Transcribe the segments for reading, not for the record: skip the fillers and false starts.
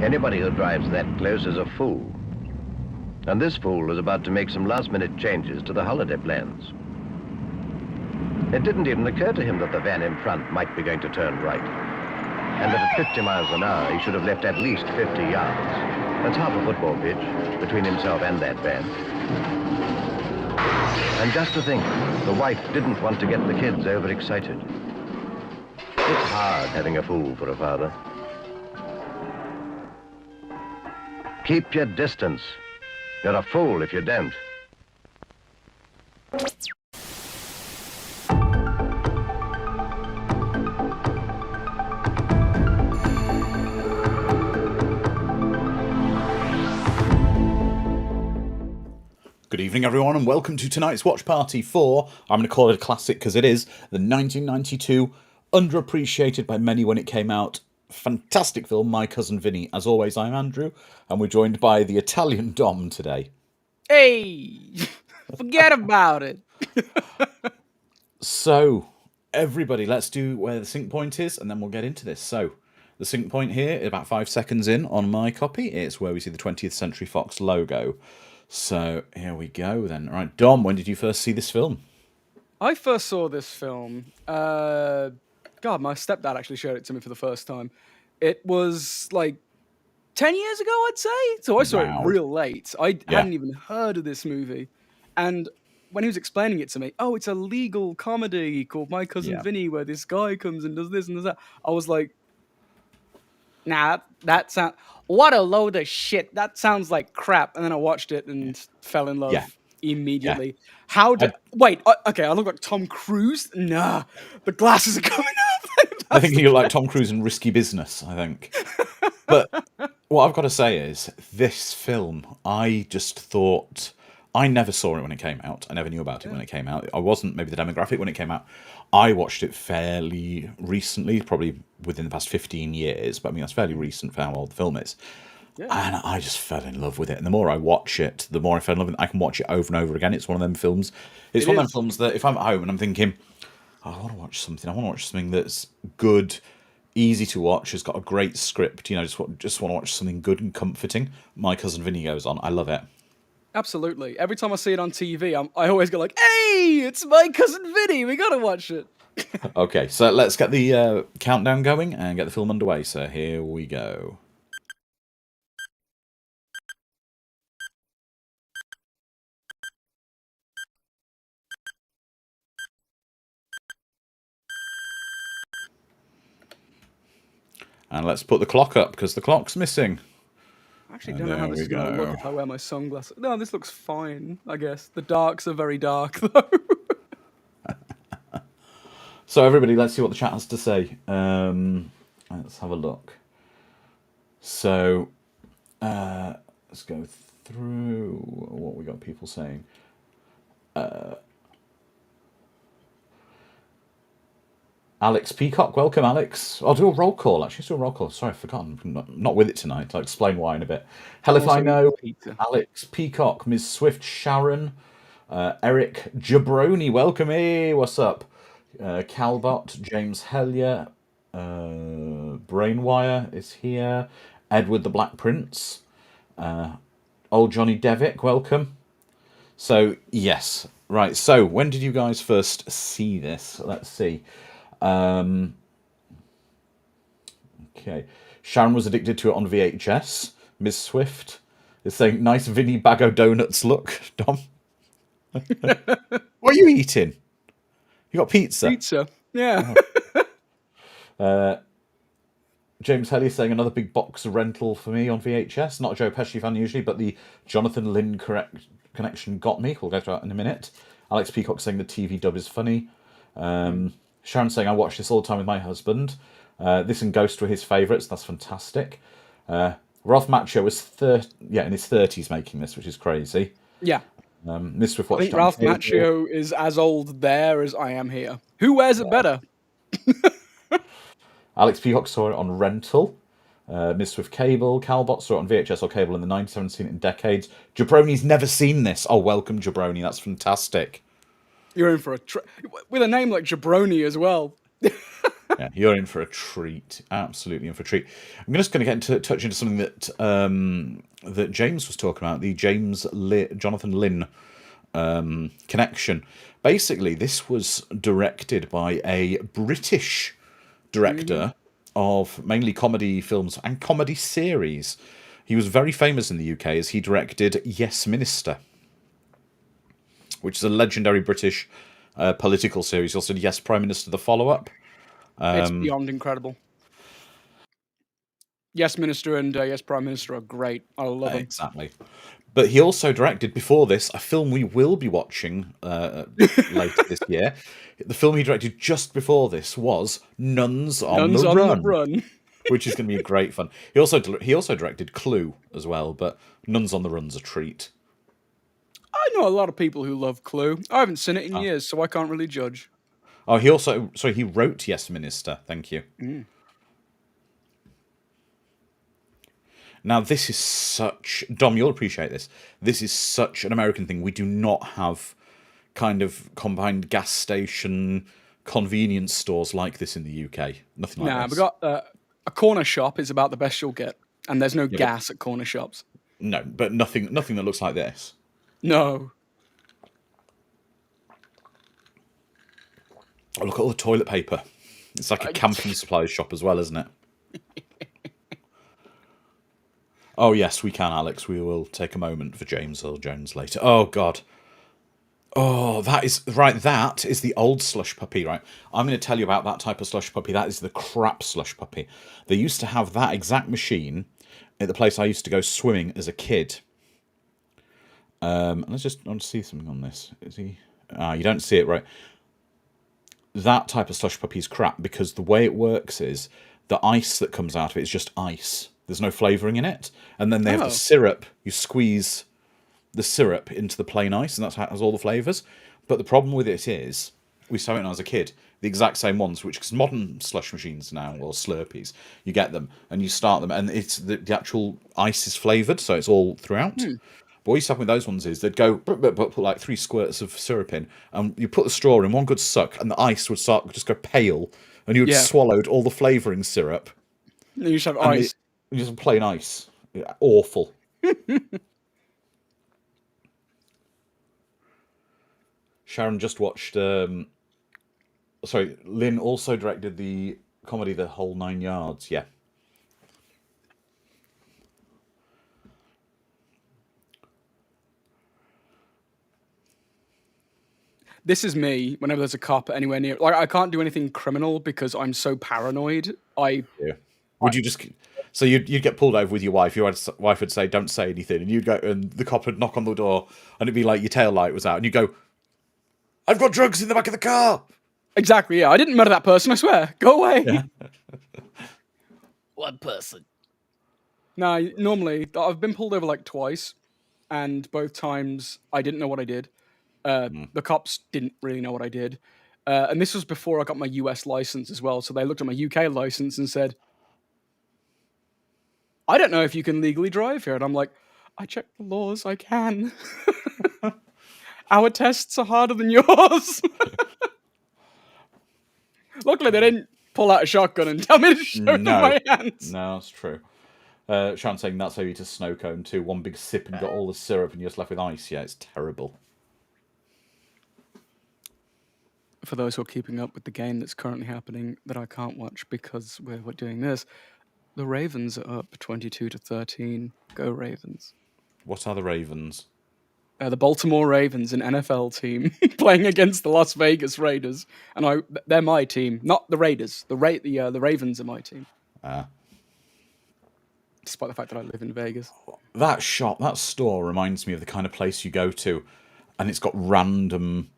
Anybody who drives that close is a fool. And this fool was about to make some last-minute changes to the holiday plans. It didn't even occur to him that the van in front might be going to turn right, and that at 50 miles an hour he should have left at least 50 yards. That's half a football pitch between himself and that van. And just to think, the wife didn't want to get the kids overexcited. It's hard having a fool for a father. Keep your distance. You're a fool if you don't. Good evening, everyone, and welcome to tonight's watch party for, I'm going to call it a classic because it is, the 1992, underappreciated by many when it came out, fantastic film, My Cousin Vinny. As always, I'm Andrew, and we're joined by the Italian Dom today. Hey, forget about it. So, everybody, let's do where the sync point is, and then we'll get into this. So, the sync point here, about 5 seconds in on my copy, it's where we see the 20th Century Fox logo. So, here we go then. All right, Dom, when did you first see this film? I first saw this film. God, my stepdad actually showed it to me for the first time. It was like 10 years ago, I'd say. So I saw it real late. I hadn't even heard of this movie. And when he was explaining it to me, oh, it's a legal comedy called My Cousin Vinny, where this guy comes and does this and does that. I was like, nah, that sounds... What a load of shit. That sounds like crap. And then I watched it and fell in love immediately. Yeah. How did... Wait, okay, I look like Tom Cruise? Nah, the glasses are coming up. I think you look like Tom Cruise in Risky Business, I think. But what I've got to say is, this film, I just thought... I never saw it when it came out. I never knew about it when it came out. I wasn't maybe the demographic when it came out. I watched it fairly recently, probably within the past 15 years. But I mean, that's fairly recent for how old the film is. Yeah. And I just fell in love with it. And the more I watch it, the more I fell in love with it. I can watch it over and over again. It's one of them films. It's one of them films that if I'm at home and I'm thinking, oh, I want to watch something. I want to watch something that's good, easy to watch, has got a great script. You know, just want to watch something good and comforting. My Cousin Vinny goes on. I love it. Absolutely. Every time I see it on TV, I always go like, hey, it's My Cousin Vinny. We got to watch it. Okay, so let's get the countdown going and get the film underway. So here we go. And let's put the clock up because the clock's missing. I actually don't know how this is going to look if I wear my sunglasses. No, this looks fine, I guess. The darks are very dark, though. So, everybody, let's see what the chat has to say. Let's have a look. So, let's go through what we got people saying. Alex Peacock, welcome, Alex. I'll do a roll call, actually. Let's do a roll call. Sorry, I've forgotten. I'm not with it tonight. I'll explain why in a bit. Hell if I know. Alex Peacock, Ms. Swift Sharon, Eric Jabroni, welcome. Hey, what's up? Calbot, James Hellier, Brainwire is here. Edward the Black Prince. Old Johnny Devick, welcome. So, yes. Right, so when did you guys first see this? Let's see. Okay. Sharon was addicted to it on VHS. Ms. Swift is saying, nice Vinny bag of donuts look, Dom. What are you eating? You got pizza? Pizza, yeah. James Helly saying another big box rental for me on VHS. Not a Joe Pesci fan usually, but the Jonathan Lynn connection got me. We'll go through that in a minute. Alex Peacock saying the TV dub is funny. Sharon saying I watch this all the time with my husband. This and Ghost were his favourites. That's fantastic. Ralph Macchio was in his 30s making this, which is crazy. Yeah. Miss Swift I think Ralph Macchio is as old there as I am here. Who wears it better? Alex Peacock saw it on rental. Miss Swift cable. Calbot saw it on VHS or cable in the 90s. Haven't seen it in decades. Jabroni's never seen this. Oh, welcome, Jabroni. That's fantastic. You're in for with a name like Jabroni as well. Yeah, you're in for a treat. Absolutely in for a treat. I'm just going to get touch into something that that James was talking about, the Jonathan Lynn connection. Basically, this was directed by a British director of mainly comedy films and comedy series. He was very famous in the UK as he directed Yes Minister, which is a legendary British political series. He also did Yes Prime Minister, the follow-up. It's beyond incredible. Yes Minister and Yes Prime Minister are great. I love them. Exactly. But he also directed, before this, a film we will be watching later this year. The film he directed just before this was Nuns on the Run, which is going to be great fun. He also directed Clue as well, but Nuns on the Run's a treat. I know a lot of people who love Clue. I haven't seen it in years, so I can't really judge. Oh, he wrote Yes Minister. Thank you. Now, this is such... Dom, you'll appreciate this. This is such an American thing. We do not have kind of combined gas station convenience stores like this in the UK. Nothing like this. We got a corner shop is about the best you'll get. And there's no gas at corner shops. No, but nothing that looks like this. No. Oh, look at all the toilet paper. It's like a camping supplies shop as well, isn't it? Oh, yes, we can, Alex. We will take a moment for James Earl Jones later. Oh, God. Oh, that is... Right, that is the old slush puppy, right? I'm going to tell you about that type of slush puppy. That is the crap slush puppy. They used to have that exact machine at the place I used to go swimming as a kid. Let's just see something on this. Is he... you don't see it, right? That type of slush puppy is crap because the way it works is the ice that comes out of it is just ice. There's no flavouring in it. And then they have the syrup. You squeeze the syrup into the plain ice, and that's how it has all the flavours. But the problem with it is, we saw it when I was a kid, the exact same ones, which is modern slush machines now, or Slurpees. You get them, and you start them, and it's the actual ice is flavoured, so it's all throughout. But what used to happen with those ones is they'd go, put like 3 squirts of syrup in, and you put the straw in, one good suck, and the ice would start just go pale, and you had swallowed all the flavouring syrup. And you just have ice. Just plain ice. Yeah, awful. Sharon just watched... Lynn also directed the comedy The Whole 9 Yards. Yeah. This is me whenever there's a cop anywhere near... Like, I can't do anything criminal because I'm so paranoid. Would you just... So you'd get pulled over with your wife. Your wife would say, "Don't say anything," and you'd go, and the cop would knock on the door, and it'd be like your tail light was out, and you go, "I've got drugs in the back of the car." Exactly. Yeah, I didn't murder that person. I swear. Go away. Yeah. One person. No, normally I've been pulled over like twice, and both times I didn't know what I did. The cops didn't really know what I did, and this was before I got my US license as well. So they looked at my UK license and said, "I don't know if you can legally drive here." And I'm like, "I checked the laws, I can." Our tests are harder than yours. Luckily, they didn't pull out a shotgun and tell me to show them my hands. No, that's true. Sean's saying that's how you eat a snow cone too. One big sip and got all the syrup and you're just left with ice. Yeah, it's terrible. For those who are keeping up with the game that's currently happening that I can't watch because we're doing this, the Ravens are up 22-13. Go Ravens. What are the Ravens? The Baltimore Ravens, an NFL team, playing against the Las Vegas Raiders, and they're my team, not the Raiders. The Ravens are my team. Despite the fact that I live in Vegas. That store reminds me of the kind of place you go to, and it's got random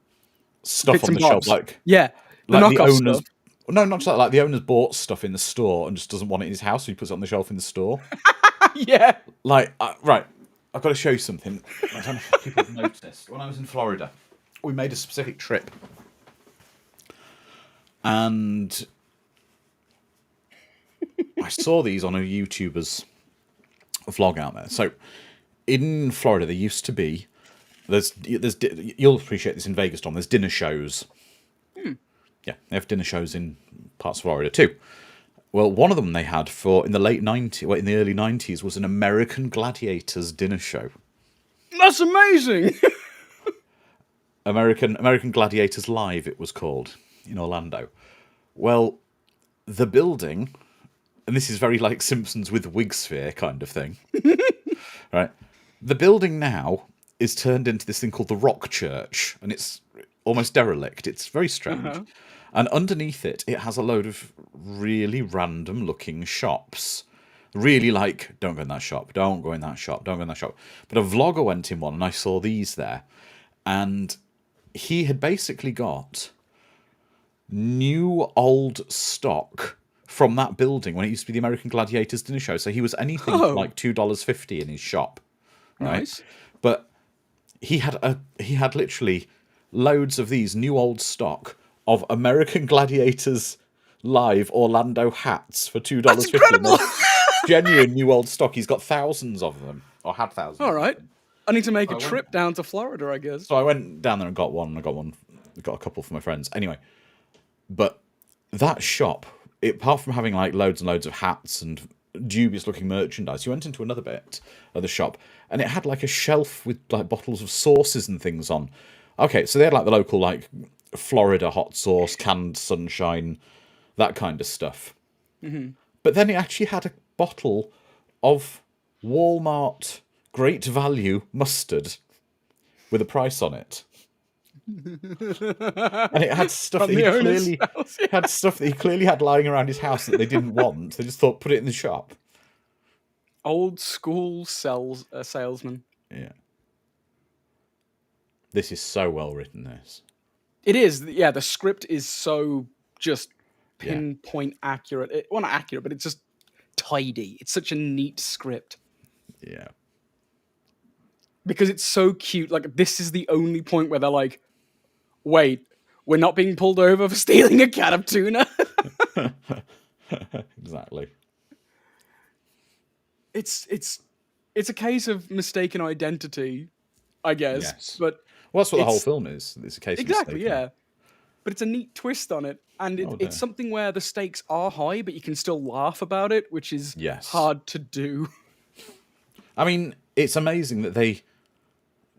stuff Bits on the shelf, like the knockoff stuff. No, not just that. Like the owner's bought stuff in the store and just doesn't want it in his house, so he puts it on the shelf in the store. Yeah. Like, right. I've got to show you something. I don't know if people have noticed. When I was in Florida, we made a specific trip. And I saw these on a YouTuber's vlog out there. So in Florida, there used to be... You'll appreciate this in Vegas, Tom. There's dinner shows. Yeah, they have dinner shows in parts of Florida too. Well, one of them they had in the early 90s was an American Gladiators dinner show. That's amazing. American Gladiators Live, it was called, in Orlando. Well, the building, and this is very like Simpsons with Wigsphere kind of thing, right? The building now is turned into this thing called the Rock Church, and it's almost derelict. It's very strange. Uh-huh. And underneath it, it has a load of really random-looking shops. Really like, don't go in that shop, don't go in that shop, don't go in that shop. But a vlogger went in one, and I saw these there. And he had basically got new old stock from that building when it used to be the American Gladiators dinner show. So he was anything like $2.50 in his shop. Right? Nice. But he had literally loads of these new old stock of American Gladiators Live Orlando hats for $2.50. That's incredible. Genuine new old stock. He's got thousands of them, or had thousands. All right. I need to make a trip down to Florida, I guess. So I went down there and got one. I got a couple for my friends. Anyway, but that shop, apart from having like loads and loads of hats and dubious looking merchandise, you went into another bit of the shop and it had like a shelf with like bottles of sauces and things on. Okay, so they had like the local like Florida hot sauce, canned sunshine, that kind of stuff. Mm-hmm. But then it actually had a bottle of Walmart Great Value mustard with a price on it. And it had stuff that he clearly had lying around his house that they didn't want. They just thought, put it in the shop. Old school salesman. Yeah. This is so well written, this. It is. Yeah, the script is so just pinpoint accurate. Well, not accurate, but it's just tidy. It's such a neat script. Yeah. Because it's so cute. Like, this is the only point where they're like, wait, we're not being pulled over for stealing a can of tuna? Exactly. It's a case of mistaken identity, I guess. Yes. But well, that's what the whole film is. It's a case of mistaken. Yeah. But it's a neat twist on it. And it's something where the stakes are high, but you can still laugh about it, which is hard to do. I mean, it's amazing that they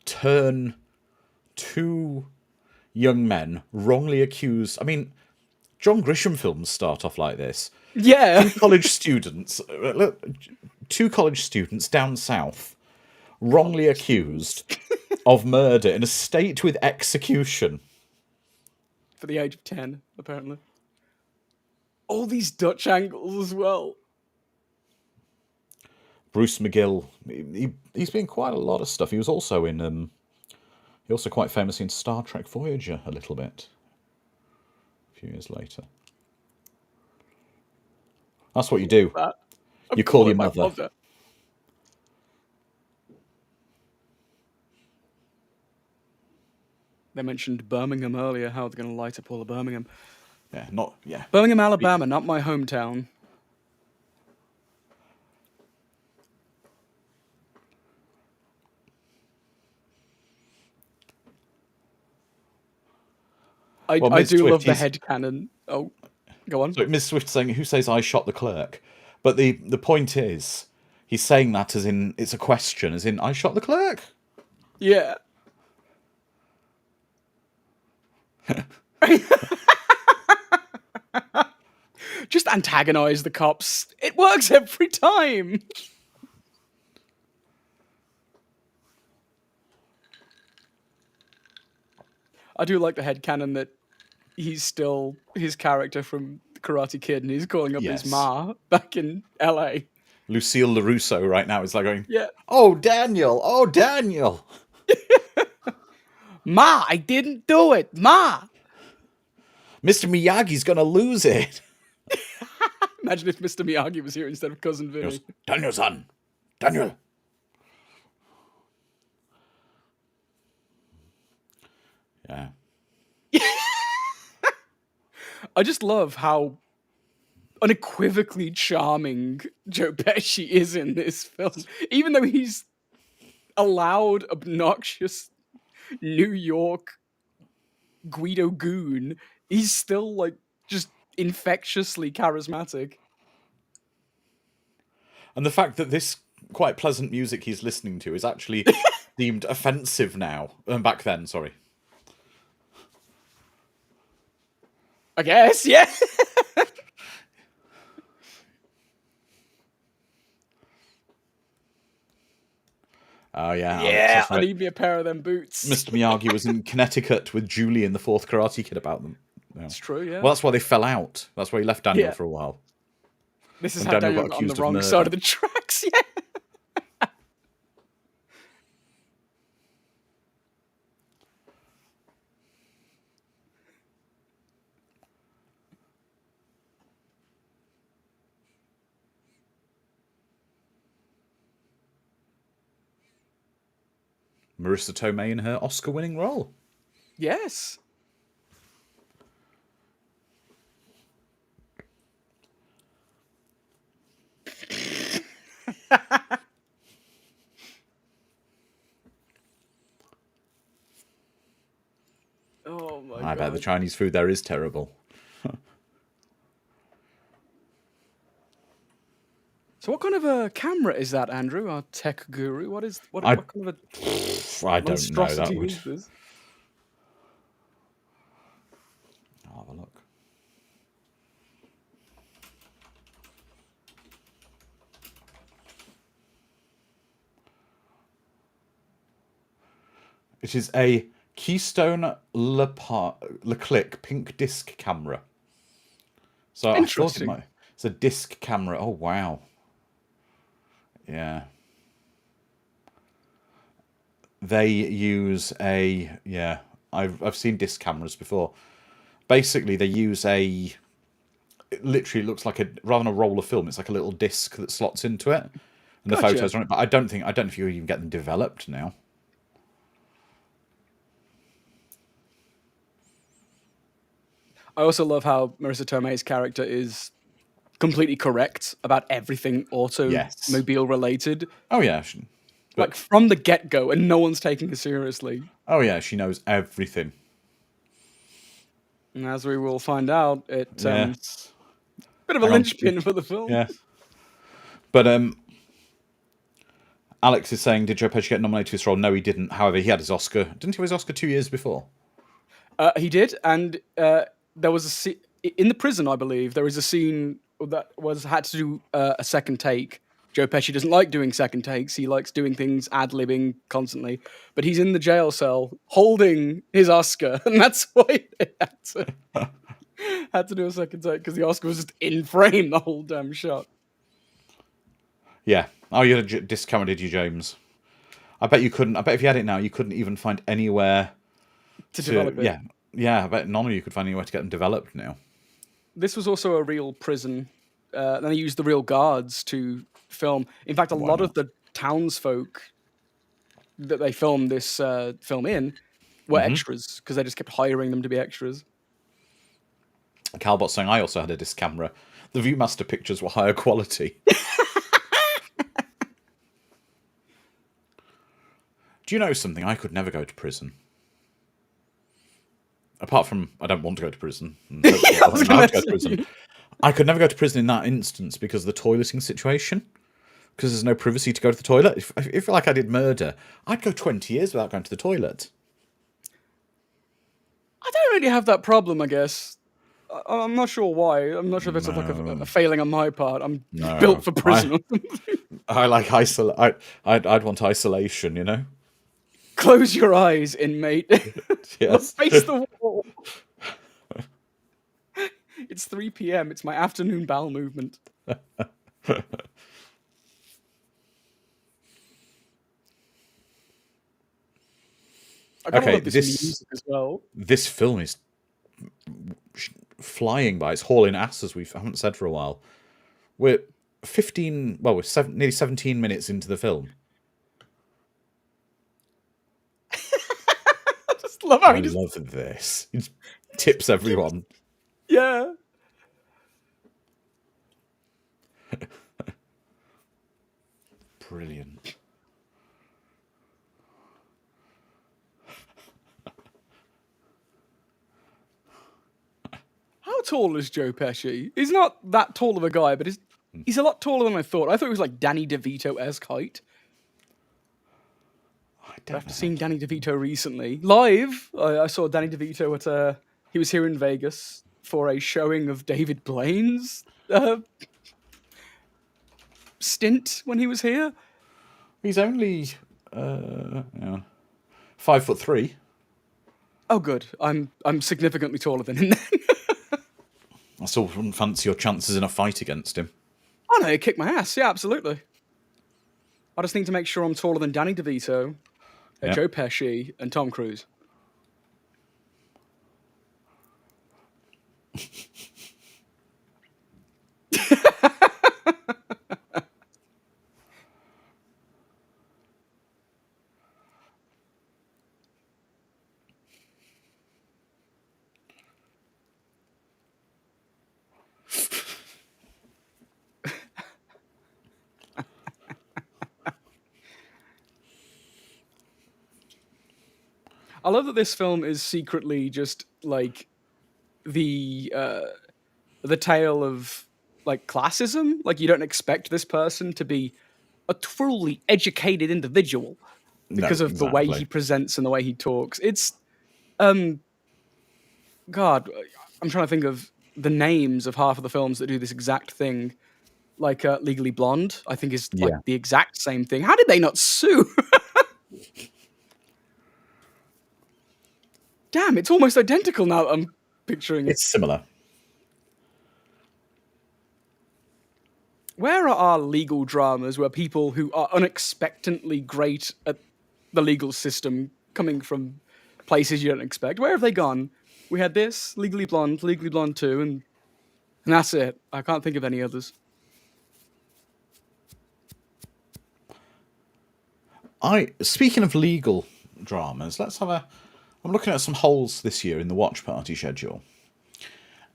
turn two young men wrongly accused. I mean, John Grisham films start off like this. Yeah. Two college students down south wrongly accused of murder in a state with execution. For the age of 10, apparently. All these Dutch angles as well. Bruce McGill, he's been in quite a lot of stuff. He was also in, he also quite famous in Star Trek Voyager a little bit. A few years later. That's what you do. You call your mother. They mentioned Birmingham earlier, how they're going to light up all of Birmingham. Yeah. Birmingham, Alabama, not my hometown. I do love the headcanon. Oh, go on. So Ms. Swift saying, who says I shot the clerk? But the point is, he's saying that as in, it's a question, as in, I shot the clerk? Yeah. Just antagonize the cops. It works every time. I do like the headcanon that he's still his character from Karate Kid and he's calling up his ma back in LA. Lucille LaRusso right now is like going, oh, Daniel. Ma, I didn't do it. Ma. Mr. Miyagi's going to lose it. Imagine if Mr. Miyagi was here instead of Cousin Vinny. Daniel-san. Daniel. Yeah. I just love how unequivocally charming Joe Pesci is in this film. Even though he's a loud, obnoxious New York Guido goon, he's still like just infectiously charismatic. And the fact that this quite pleasant music he's listening to is actually deemed offensive now. Back then, sorry. I guess, yeah. Oh, yeah. Alex, Yeah, that's I right. need me a pair of them boots. Mr. Miyagi was in Connecticut with Julie in the fourth Karate Kid about them. Yeah. It's true, yeah. Well, that's why they fell out. That's why he left Daniel for a while. This is And how Daniel Daniel got got on the accused of wrong murder. side of the tracks, yeah. Marissa Tomei in her Oscar-winning role. Yes. Oh my god. I bet the Chinese food there is terrible. So what kind of a camera is that, Andrew, our tech guru? What kind of a I don't know. monstrosity That would. is this? I'll have a look. It is a Keystone Leclerc pink disc camera. So I thought it might. It's a disc camera. Oh wow. Yeah. They use a I've seen disc cameras before. Basically, they use a. It literally looks like rather than a roll of film. It's like a little disc that slots into it, and the photos are on it. But I don't know if you even get them developed now. I also love how Marissa Tomei's character is completely correct about everything automobile related. Oh yeah, like from the get-go, and no one's taking her seriously. Oh yeah, she knows everything. And as we will find out, it's bit of a linchpin for the film. Yeah. But Alex is saying, did Joe Pesci get nominated for this role? No, he didn't. However, he had his Oscar. Didn't he have his Oscar 2 years before? He did, and there was in the prison, I believe, there is a scene that had to do a second take. Joe Pesci doesn't like doing second takes. He likes doing things ad-libbing constantly. But he's in the jail cell holding his Oscar, and that's why he had to do a second take, because the Oscar was just in frame the whole damn shot. Yeah. Oh, you had a disc camera, did you, James? I bet you couldn't. I bet if you had it now, you couldn't even find anywhere to develop it. Yeah. I bet none of you could find anywhere to get them developed now. This was also a real prison. And they used the real guards to film. In fact, a lot of the townsfolk that they filmed this film in were extras, because they just kept hiring them to be extras. Calbot's saying, I also had a disc camera. The Viewmaster pictures were higher quality. Do you know something? I could never go to prison. Apart from, I don't want to go to prison. I could never go to prison in that instance because of the toileting situation. Because there's no privacy to go to the toilet. If I feel like I did murder, I'd go 20 years without going to the toilet. I don't really have that problem, I guess. I'm not sure why. I'm not sure if it's like a failing on my part. I'm built for prison or something. I like I'd want isolation, you know? Close your eyes, inmate. Yes. Face the wall. It's 3 p.m. It's my afternoon bowel movement. Okay, this as well. This film is flying by. It's hauling ass, as we haven't said for a while. We're nearly 17 minutes into the film. I just love how I love this. He tips everyone. Yeah. Brilliant. How tall as Joe Pesci. He's not that tall of a guy, but he's a lot taller than I thought. I thought he was like Danny DeVito-esque height. After seeing Danny DeVito recently, live, I saw Danny DeVito at he was here in Vegas for a showing of David Blaine's stint when he was here. He's only 5'3". Oh, good. I'm significantly taller than him then. I still wouldn't fancy your chances in a fight against him. Oh no, he'd kick my ass. Yeah, absolutely. I just need to make sure I'm taller than Danny DeVito, Joe Pesci, and Tom Cruise. I love that this film is secretly just like the tale of like classism. Like you don't expect this person to be a truly educated individual because of the way he presents and the way he talks. It's God, I'm trying to think of the names of half of the films that do this exact thing. Like Legally Blonde, I think is like the exact same thing. How did they not sue? Damn, it's almost identical now that I'm picturing it. It's similar. Where are our legal dramas where people who are unexpectedly great at the legal system coming from places you don't expect? Where have they gone? We had this, Legally Blonde 2, and that's it. I can't think of any others. Speaking of legal dramas, I'm looking at some holes this year in the Watchparty schedule.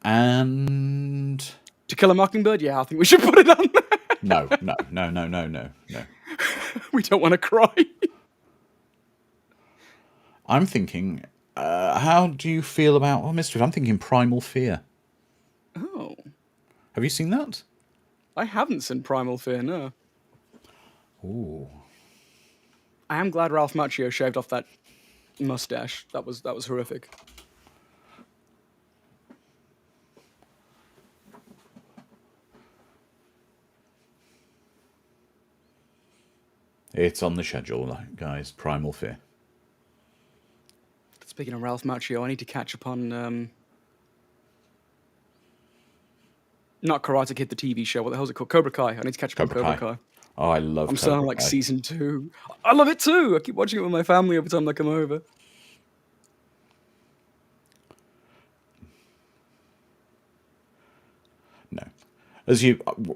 And To Kill a Mockingbird? Yeah, I think we should put it on. No. We don't want to cry. I'm thinking, how do you feel about Mischief? I'm thinking Primal Fear. Oh. Have you seen that? I haven't seen Primal Fear, no. Ooh. I am glad Ralph Macchio shaved off that mustache. That was horrific. It's on the schedule, guys. Primal Fear. Speaking of Ralph Macchio, I need to catch up on not Karate Kid, the TV show. What the hell is it called? Cobra Kai. I need to catch up on Cobra Kai. Oh, I love I'm still on like season 2. I love it too. I keep watching it with my family every time they come over. No.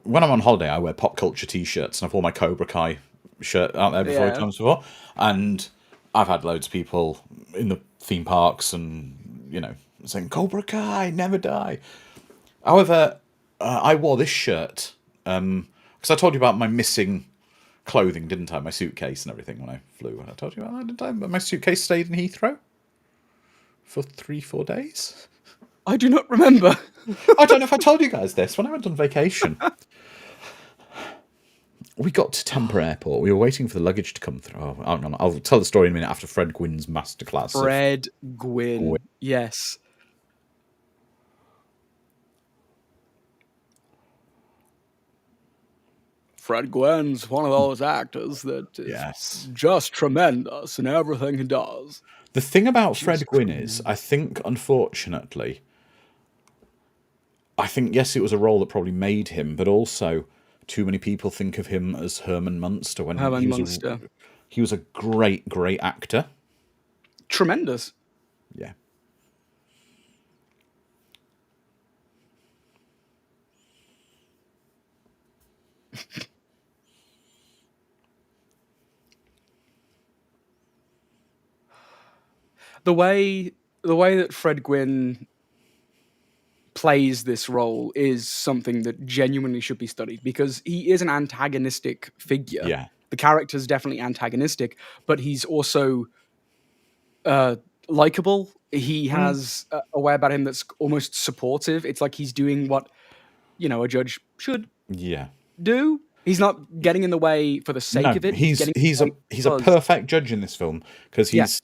When I'm on holiday, I wear pop culture t-shirts, and I've worn my Cobra Kai shirt out there times before. And I've had loads of people in the theme parks and, saying, Cobra Kai, never die. However, I wore this shirt, because I told you about my missing clothing, didn't I? My suitcase and everything when I flew. I told you about that, didn't I? But my suitcase stayed in Heathrow for 3-4 days. I do not remember. I don't know if I told you guys this. When I went on vacation, we got to Tampa Airport. We were waiting for the luggage to come through. Oh, hang on. I'll tell the story in a minute after Fred Gwyn's masterclass. Fred Gwyn. Yes. Fred Gwyn's one of those actors that is just tremendous in everything he does. The thing about Fred Gwyn is, I think, unfortunately, yes, it was a role that probably made him, but also too many people think of him as Herman Munster when he was a great, great actor. Tremendous. Yeah. The way that Fred Gwyn plays this role is something that genuinely should be studied, because he is an antagonistic figure. Yeah. The character's definitely antagonistic, but he's also likable. He has a way about him that's almost supportive. It's like he's doing what, a judge should do. He's not getting in the way for the sake of it. He's a perfect judge in this film because he's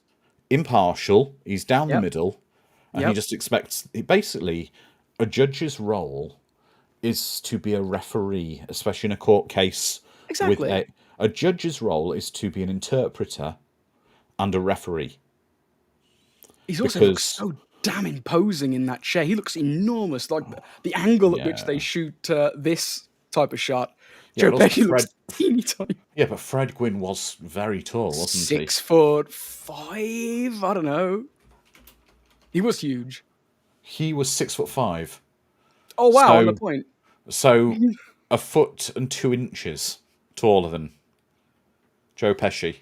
impartial, he's down the middle, and he just expects... Basically, a judge's role is to be a referee, especially in a court case. Exactly. A judge's role is to be an interpreter and a referee. He also looks so damn imposing in that chair. He looks enormous. Like the angle at which they shoot this type of shot. Joe Pesci looks teeny tiny. Yeah, but Fred Gwyn was very tall, wasn't he? 6'5", I don't know. He was huge. He was 6'5". Oh wow, on the point. So 1'2" taller than Joe Pesci.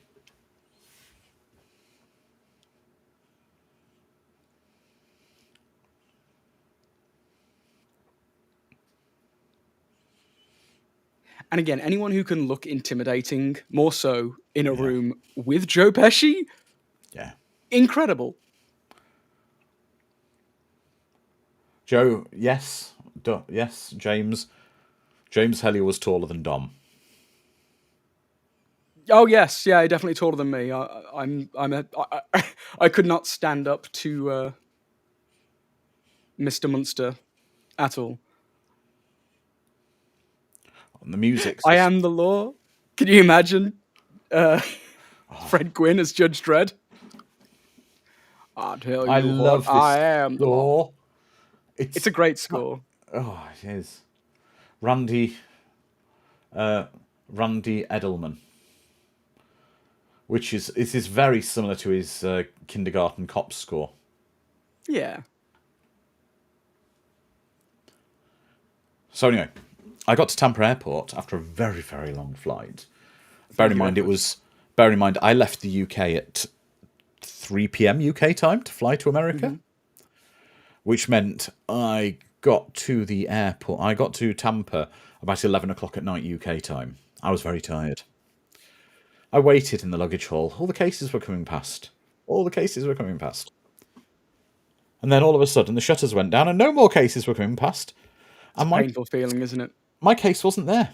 And again, anyone who can look intimidating, more so in a room with Joe Pesci, incredible. Joe, yes, James Hellier was taller than Dom. Oh yes, yeah, definitely taller than me. I could not stand up to Mr. Munster at all. And the music. I am the law. Can you imagine Fred Gwyn as Judge Dredd? I tell you I love what, this I am the law. It's a great score. Oh, it is. Randy Edelman, which is very similar to his Kindergarten Cop score. Yeah. So anyway, I got to Tampa Airport after a very, very long flight. Bear in mind, I left the UK at 3 p.m. UK time to fly to America, which meant I got to the airport. I got to Tampa about 11 o'clock at night UK time. I was very tired. I waited in the luggage hall. All the cases were coming past. And then all of a sudden, the shutters went down and no more cases were coming past. It's a painful feeling, isn't it? My case wasn't there.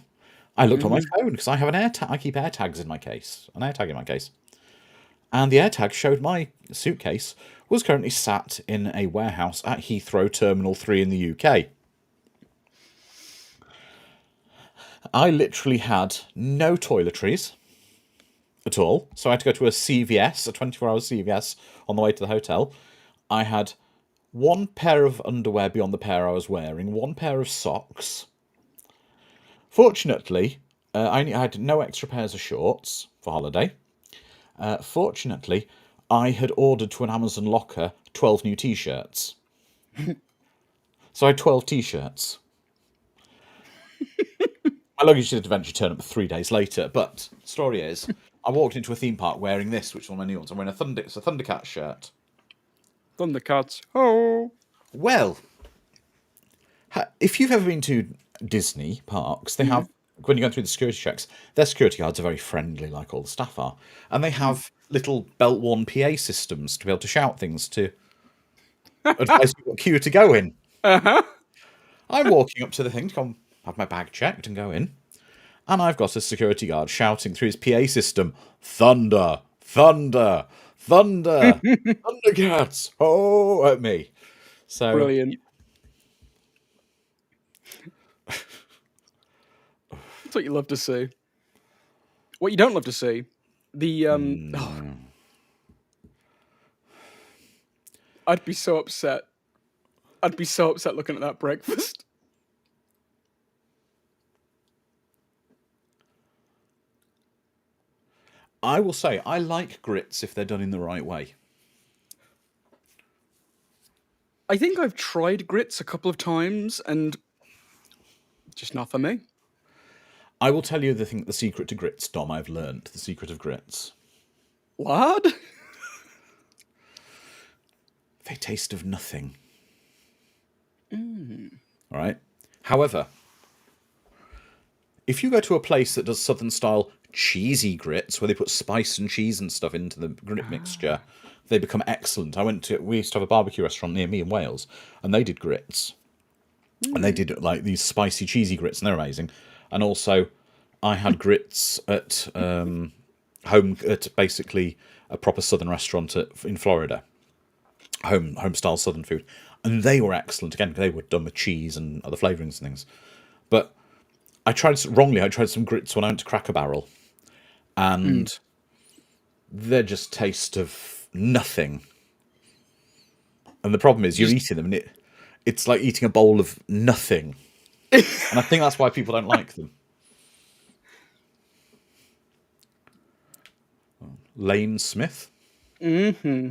I looked on my phone because I have an AirTag. I keep AirTags in my case. An AirTag in my case. And the AirTag showed my suitcase was currently sat in a warehouse at Heathrow Terminal 3 in the UK. I literally had no toiletries at all. So I had to go to a CVS, a 24-hour CVS, on the way to the hotel. I had one pair of underwear beyond the pair I was wearing, one pair of socks. Fortunately, I had no extra pairs of shorts for holiday. Fortunately, I had ordered to an Amazon locker 12 new T-shirts. So I had 12 T-shirts. My luggage did eventually turn up 3 days later, but the story is, I walked into a theme park wearing this, which is one of my new ones. I'm wearing it's a Thundercats shirt. Thundercats. Oh. Well, if you've ever been to Disney parks, they have, when you go through the security checks, their security guards are very friendly, like all the staff are. And they have little belt-worn PA systems to be able to shout things to advise you what queue to go in. I'm walking up to the thing to come have my bag checked and go in. And I've got a security guard shouting through his PA system, "Thunder! Thunder! Thunder! Thundercats! Oh!" at me. So brilliant. That's what you love to see. What you don't love to see, I'd be so upset. I'd be so upset looking at that breakfast. I will say, I like grits if they're done in the right way. I think I've tried grits a couple of times and just not for me. I will tell you the secret to grits, Dom. I've learned the secret of grits. What? They taste of nothing. All right. However, if you go to a place that does Southern style cheesy grits, where they put spice and cheese and stuff into the grit mixture, they become excellent. We used to have a barbecue restaurant near me in Wales, and they did grits. And they did like these spicy, cheesy grits, and they're amazing. And also, I had grits at basically a proper southern restaurant in Florida, home style southern food, and they were excellent. Again, they were done with cheese and other flavourings and things. But I tried some grits when I went to Cracker Barrel, and they're just taste of nothing. And the problem is, you're eating them, and it's like eating a bowl of nothing. And I think that's why people don't like them. Lane Smith. Mm-hmm.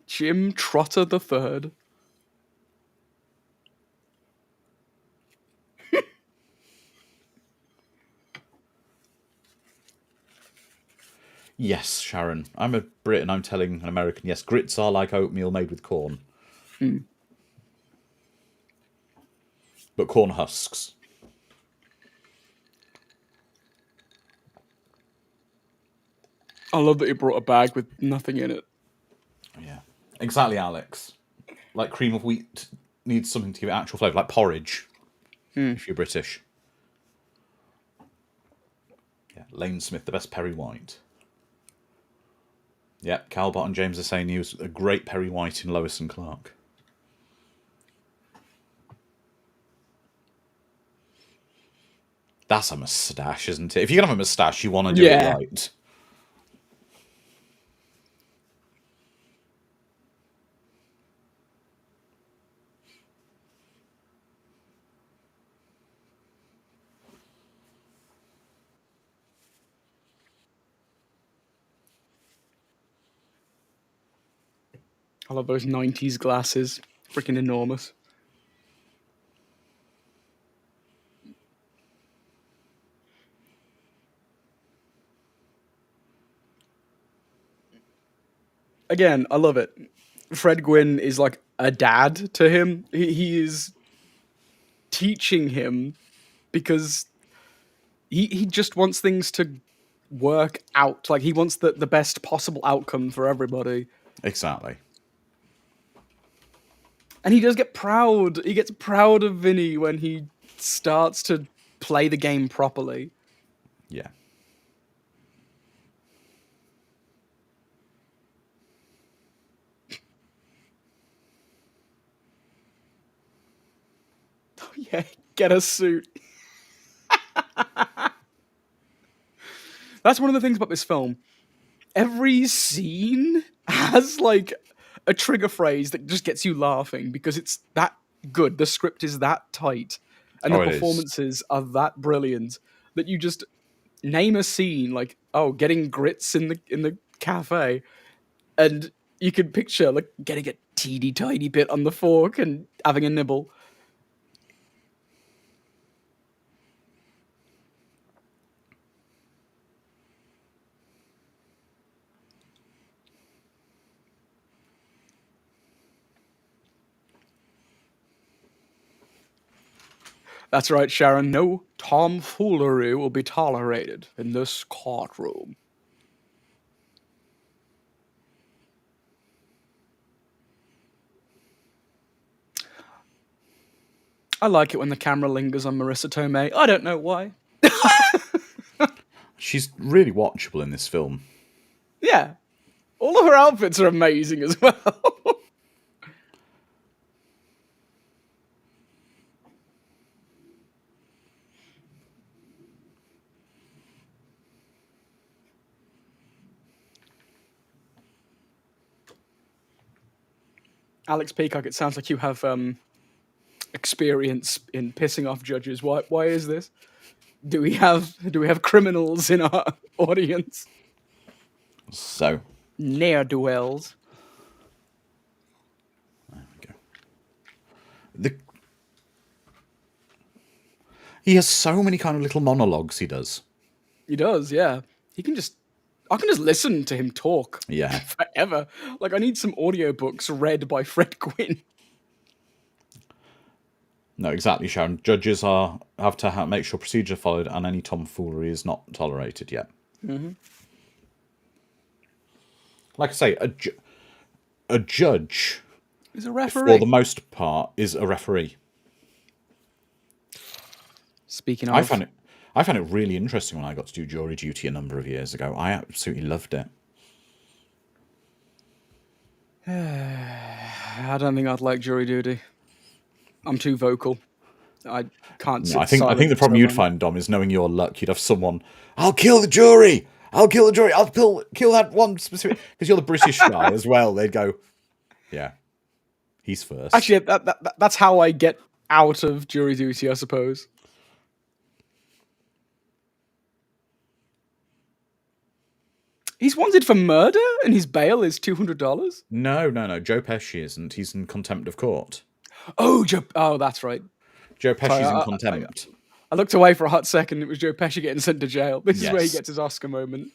Jim Trotter the Third. Yes, Sharon. I'm a Brit and I'm telling an American, yes, grits are like oatmeal made with corn. But corn husks. I love that he brought a bag with nothing in it. Yeah. Exactly, Alex. Like cream of wheat needs something to give it actual flavour, like porridge, if you're British. Yeah, Lane Smith, the best Perry White. Yeah, Calbot and James are saying he was a great Perry White in Lois and Clark. That's a moustache, isn't it? If you're going to have a moustache, you want to do it right. I love those 90s glasses. Freaking enormous. Again, I love it. Fred Gwyn is like a dad to him. He is teaching him because he just wants things to work out. Like, he wants the best possible outcome for everybody. Exactly. And he does get proud. He gets proud of Vinny when he starts to play the game properly. Yeah. Oh, yeah, get a suit. That's one of the things about this film. Every scene has like a trigger phrase that just gets you laughing because it's that good. The script is that tight, and the performances are that brilliant that you just name a scene like, oh, getting grits in the cafe, and you can picture like getting a teeny tiny bit on the fork and having a nibble. That's right, Sharon. No tomfoolery will be tolerated in this courtroom. I like it when the camera lingers on Marissa Tomei. I don't know why. She's really watchable in this film. Yeah. All of her outfits are amazing as well. Alex Peacock, it sounds like you have experience in pissing off judges. Why is this? Do we have criminals in our audience? So Ne'er-do-wells. there we go. He has so many kind of little monologues he does. He does, yeah. I can just listen to him talk. Yeah. Forever. Like, I need some audiobooks read by Fred Gwyn. No, exactly, Sharon. Judges have to make sure procedures are followed, and any tomfoolery is not tolerated yet. Mm-hmm. Like I say, a judge, He's a for the referee. most part, is a referee. Speaking I of, found it really interesting when I got to do jury duty a number of years ago. I absolutely loved it. I don't think I'd like jury duty. I'm too vocal. I can't No, I sit think silent the for so problem you'd long. find, Dom, is knowing your luck. You'd have someone, I'll kill the jury. I'll kill the jury. I'll kill that one specific, because you're the British guy as well. They'd go, yeah, he's first. Actually, that's how I get out of jury duty, I suppose. He's wanted for murder, and his bail is $200. No. Joe Pesci isn't. He's in contempt of court. Oh, that's right. Joe Sorry, Pesci's in contempt. I looked away for a hot second. It was Joe Pesci getting sent to jail. This is where he Yes. gets his Oscar moment.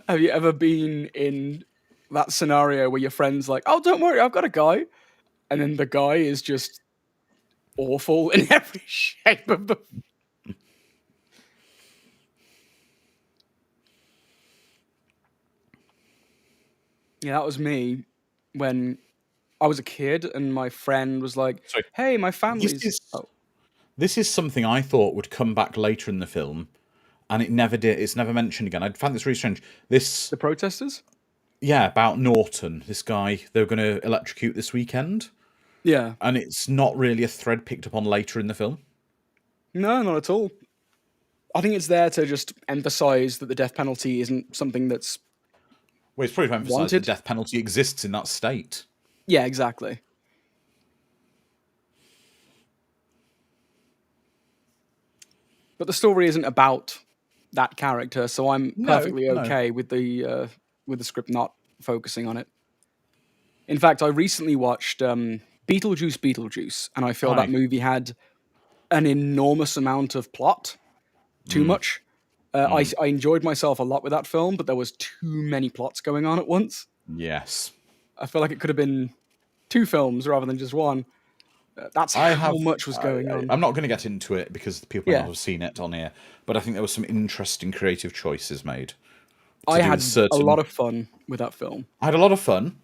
Have you ever been in that scenario where your friend's like, "Oh, don't worry, I've got a guy," and then the guy is just awful in every shape of the. Yeah, that was me when I was a kid, and my friend was like, Sorry. "Hey, my family's." This is something I thought would come back later in the film, and it never did. It's never mentioned again. I found this really strange. The protesters? Yeah, about Norton, this guy they were going to electrocute this weekend, Yeah. and it's not really a thread picked up on later in the film. No, not at all. I think it's there to just emphasize that the death penalty isn't something that's. Well, it's probably to emphasise the Wanted? death penalty exists in that state. Yeah, exactly. But the story isn't about that character, so I'm perfectly no. okay with the script not focusing on it. In fact, I recently watched Beetlejuice, and I feel that Aye. movie had an enormous amount of plot, too much. I enjoyed myself a lot with that film, but there was too many plots going on at once. Yes. I feel like it could have been 2 films rather than just one. That's how much was going on. I'm not going to get into it because the people Yeah. might not have seen it on here, but I think there were some interesting creative choices made. I had a lot of fun with that film. I had a lot of fun,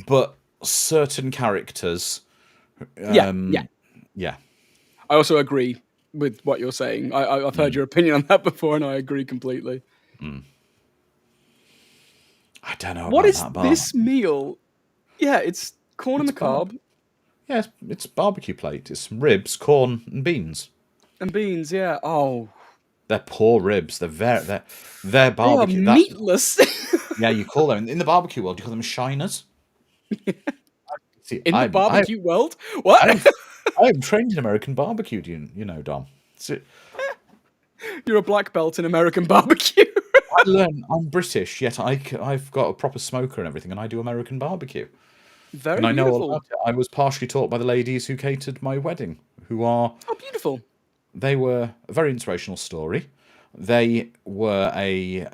but certain characters. Yeah. Yeah. I also agree with what you're saying. I've heard your opinion on that before, and I agree completely. I don't know What about is that, but this meal? Yeah, it's corn on the cob yeah, it's barbecue plate. It's ribs, corn, and beans. and beans. Yeah. Oh, They're poor ribs. They're they are barbecue. meatless. Yeah, you call them in the barbecue world. You call them shiners. See, In the barbecue world? What? I am trained in American barbecue. You know, Dom. You're a black belt in American barbecue. I'm British, yet I've got a proper smoker and everything, and I do American barbecue. Very And I know all beautiful. about it. I was partially taught by the ladies who catered my wedding, Oh, beautiful. they were a very inspirational story. They were a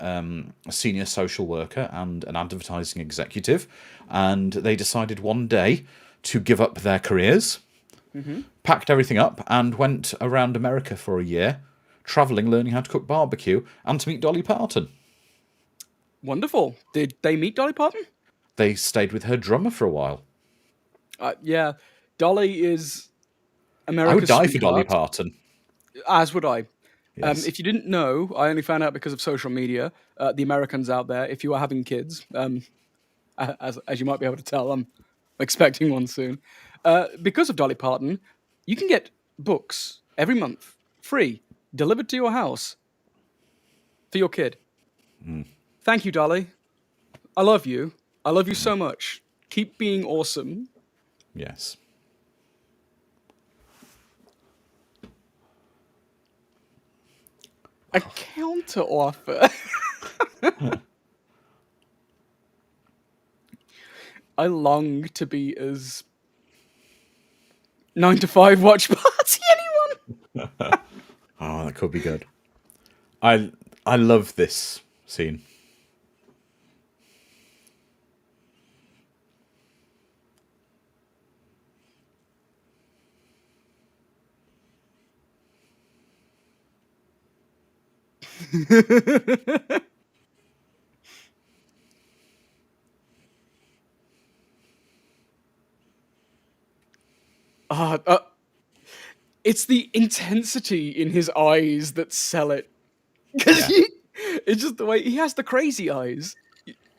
senior social worker and an advertising executive, and they decided one day to give up their careers, packed everything up, and went around America for a year, travelling, learning how to cook barbecue, and to meet Dolly Parton. Wonderful. Did they meet Dolly Parton? They stayed with her drummer for a while. Yeah. Dolly is I would America's die for Dolly sweetheart, Parton. as would I. Yes. If you didn't know, I only found out because of social media. The Americans out there, if you are having kids, as you might be able to tell, I'm expecting one soon. Because of Dolly Parton, you can get books every month, free, delivered to your house for your kid. Thank you, Dolly. I love you. I love you so much. Keep being awesome. Yes. A counter offer. I long to be as 9 to 5 watch party anyone. Oh, that could be good. I love this scene. It's the intensity in his eyes that sell it. Because Yeah. it's just the way he has the crazy eyes.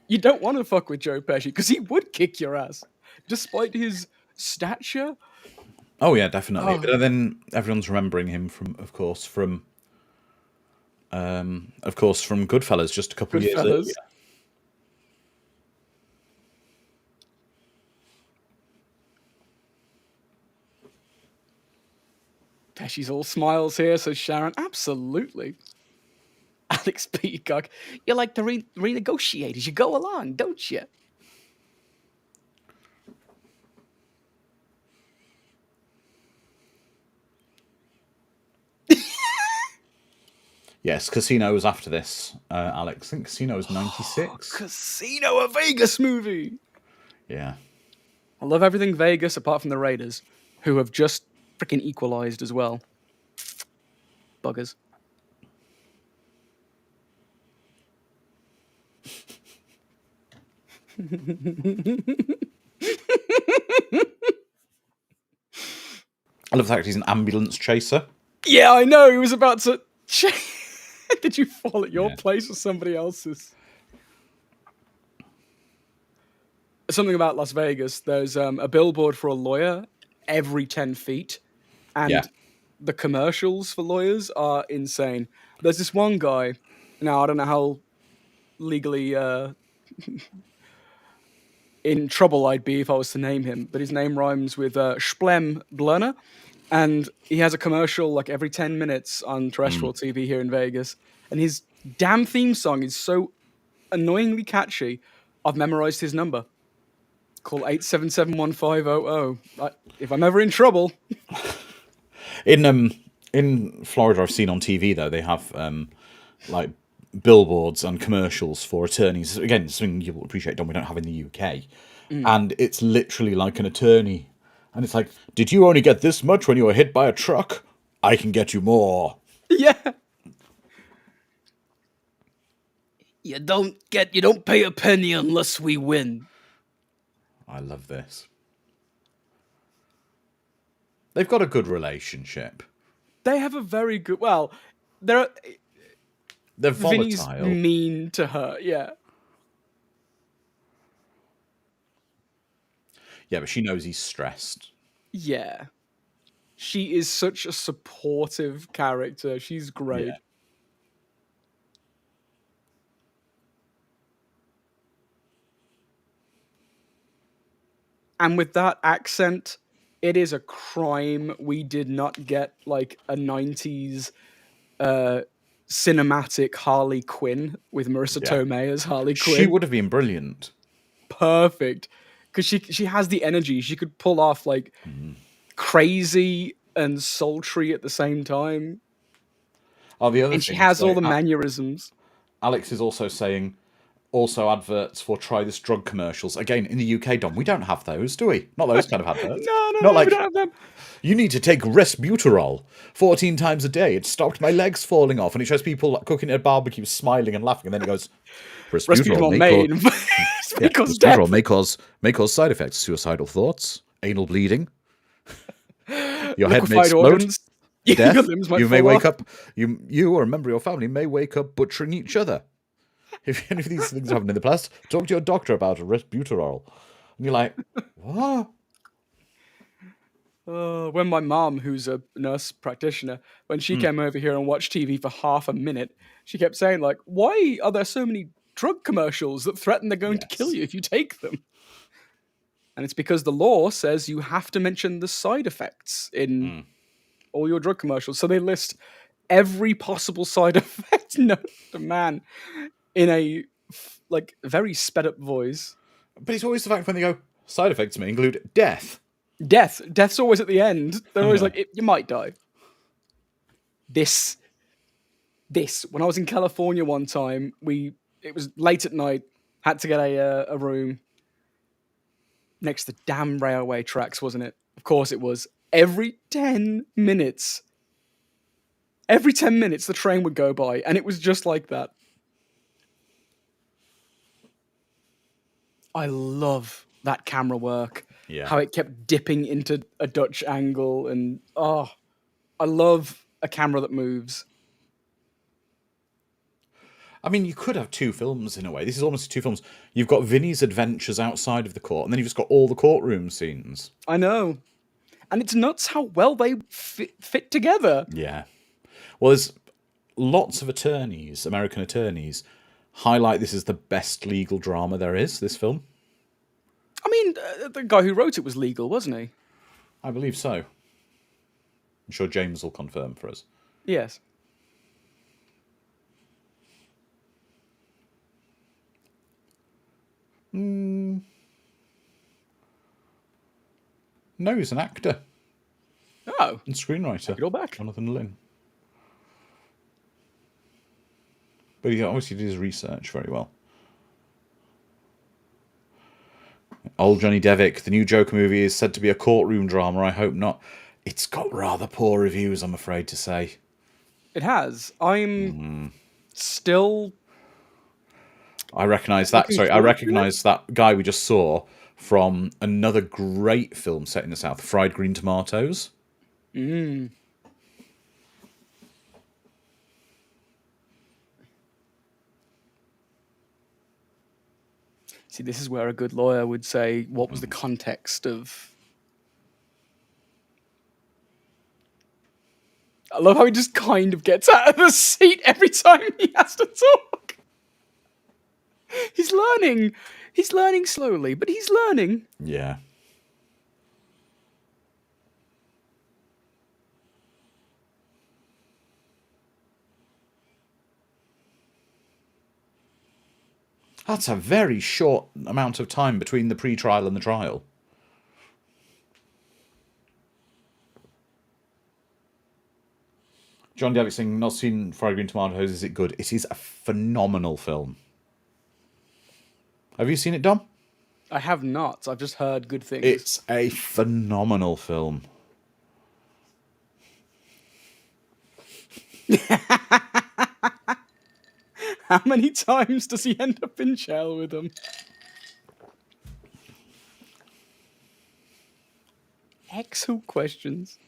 You don't want to fuck with Joe Pesci because he would kick your ass, despite his stature. Oh yeah, definitely. Oh, But then everyone's remembering him from, of course, from Goodfellas just a couple of years Goodfellas. earlier. Pesci's all smiles here, says Sharon. Absolutely. Alex Peacock, you like to renegotiate as you go along, don't you? Yes, Casino was after this, Alex. I think Casino was 96. Casino, a Vegas movie. Yeah. I love everything Vegas apart from the Raiders, who have just freaking equalized as well. Buggers. I love the fact he's an ambulance chaser. Yeah, I know. He was about to. Did you fall at your Yeah. place or somebody else's? Something about Las Vegas. There's a billboard for a lawyer every 10 feet, and Yeah. the commercials for lawyers are insane. There's this one guy. Now I don't know how legally in trouble I'd be if I was to name him, but his name rhymes with Splem Blurner, and he has a commercial like every 10 minutes on terrestrial TV here in Vegas, and his damn theme song is so annoyingly catchy. I've memorized his number. Call 877-1500. If I'm ever in trouble. In Florida, I've seen on TV though they have like billboards and commercials for attorneys. Again, something you'll appreciate, Don. We don't have in the UK, and it's literally like an attorney, and it's like, "Did you only get this much when you were hit by a truck? I can get you more." Yeah. You don't pay a penny unless we win. I love this. They've got a good relationship. They have a very good. Well, They're Vinny's volatile. mean to her. Yeah. Yeah, but she knows he's stressed. Yeah. She is such a supportive character. She's great. Yeah. And with that accent, it is a crime we did not get like a 90s cinematic Harley Quinn with Marissa Tomei as Harley Quinn. She would have been brilliant. Perfect. Because she has the energy. She could pull off like crazy and sultry at the same time. Oh, the other And thing, she has so all the mannerisms. Alex is also saying, also adverts for try this drug commercials. Again, in the UK, Dom, we don't have those, do we? Not those kind of adverts. No, Not like, we don't have them. you need to take resbuterol 14 times a day. It stopped my legs falling off. And it shows people cooking at a barbecue, smiling and laughing. And then it goes, Resbuterol may cause side effects, suicidal thoughts, anal bleeding. Your head may Liquefied explode. organs. Death. Your limbs might You may fall wake off. up. You or a member of your family may wake up butchering each other. If any of these things happened in the past, talk to your doctor about resbuterol. And you're like, what? When my mom, who's a nurse practitioner, when she came over here and watched TV for half a minute, she kept saying, like, why are there so many drug commercials that threaten they're going to kill you if you take them? And it's because the law says you have to mention the side effects in all your drug commercials. So they list every possible side effect known to man in a like very sped up voice. But it's always the fact when they go, side effects may include death. Death's always at the end. They're always like, you might die. this when I was in California one time, it was late at night, had to get a room next to damn railway tracks, wasn't it? Of course it was. Every 10 minutes, the train would go by, and it was just like that. I love that camera work. Yeah. How it kept dipping into a Dutch angle, and I love a camera that moves. I mean, you could have two films in a way. This is almost two films. You've got Vinny's adventures outside of the court, and then you've just got all the courtroom scenes. I know. And it's nuts how well they fit together. Yeah. Well, there's lots of attorneys, American attorneys, highlight this as the best legal drama there is, this film. I mean, the guy who wrote it was legal, wasn't he? I believe so. I'm sure James will confirm for us. Yes. No, he's an actor. Oh. And screenwriter. Take it all back. Jonathan Lynn. But he obviously did his research very well. Old Johnny Devick, the new Joker movie is said to be a courtroom drama. I hope not. It's got rather poor reviews, I'm afraid to say. It has. I'm still... I recognise that. Sorry, I recognise that guy we just saw from another great film set in the South, Fried Green Tomatoes. Mm. See, this is where a good lawyer would say, what was the context of... I love how he just kind of gets out of the seat every time he has to talk. He's learning. He's learning slowly, but he's learning. Yeah. That's a very short amount of time between the pre-trial and the trial. John Devitt saying, not seen Fried Green Tomatoes, is it good? It is a phenomenal film. Have you seen it, Dom? I have not. I've just heard good things. It's a phenomenal film. How many times does he end up in jail with them? Excellent questions.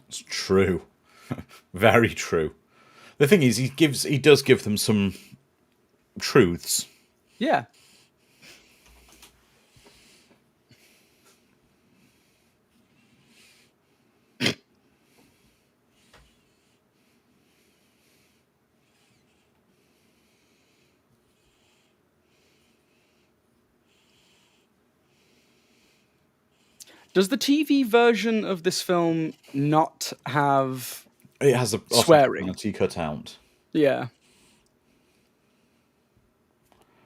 It's true. Very true. The thing is, he does give them some truths. Yeah. Does the TV version of this film not have... It has a swearing? Penalty cut out. Yeah.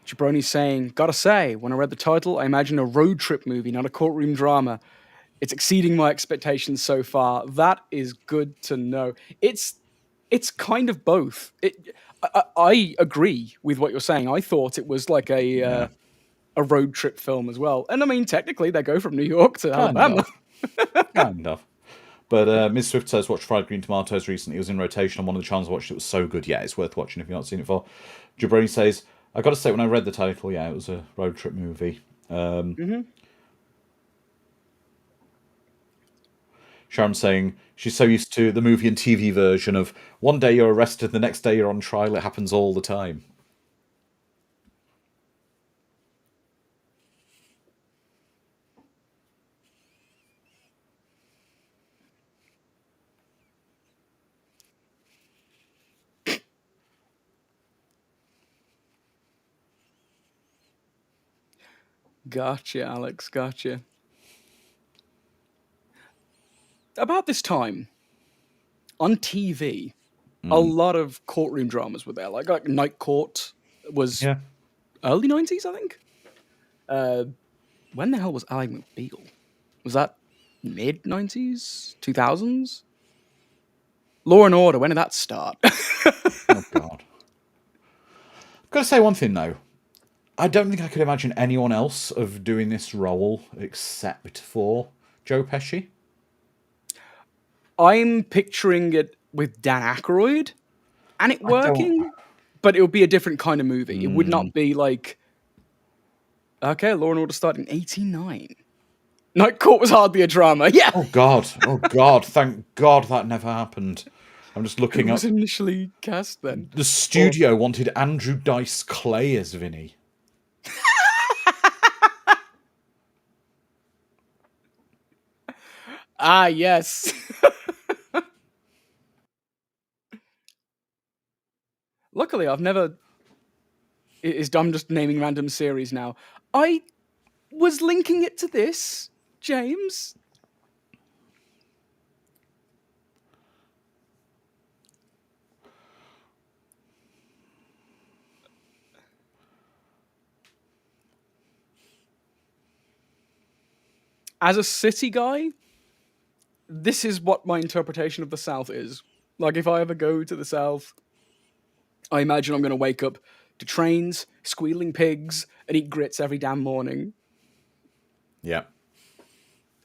Jabroni's saying, gotta say, when I read the title, I imagined a road trip movie, not a courtroom drama. It's exceeding my expectations so far. That is good to know. It's kind of both. I agree with what you're saying. I thought it was like a road trip film as well. And I mean, technically, they go from New York to Alabama. Kind of. But Ms. Swift says, watched Fried Green Tomatoes recently. It was in rotation on one of the channels I watched. It was so good. Yeah, it's worth watching if you've not seen it before. Jabroni says, I got to say, when I read the title, yeah, it was a road trip movie. Sharon saying she's so used to the movie and TV version of one day you're arrested, the next day you're on trial. It happens all the time. Gotcha, Alex. Gotcha. About this time, on TV, a lot of courtroom dramas were there. Like Night Court was early 90s, I think. When the hell was Ally McBeal? Was that mid 90s, 2000s? Law and Order. When did that start? Oh God. I've got to say one thing though. I don't think I could imagine anyone else of doing this role except for Joe Pesci. I'm picturing it with Dan Aykroyd and it working, but it would be a different kind of movie. It would not be like, okay, Law and Order started in 89. Night Court was hardly a drama. Yeah. Oh God. Thank God that never happened. I'm just looking Who up. was initially cast then? The studio wanted Andrew Dice Clay as Vinny. Ah, yes. Luckily, I've never... I'm just naming random series now. I was linking it to this, James. As a city guy, this is what my interpretation of the South is. Like, if I ever go to the South, I imagine I'm going to wake up to trains, squealing pigs, and eat grits every damn morning. Yeah.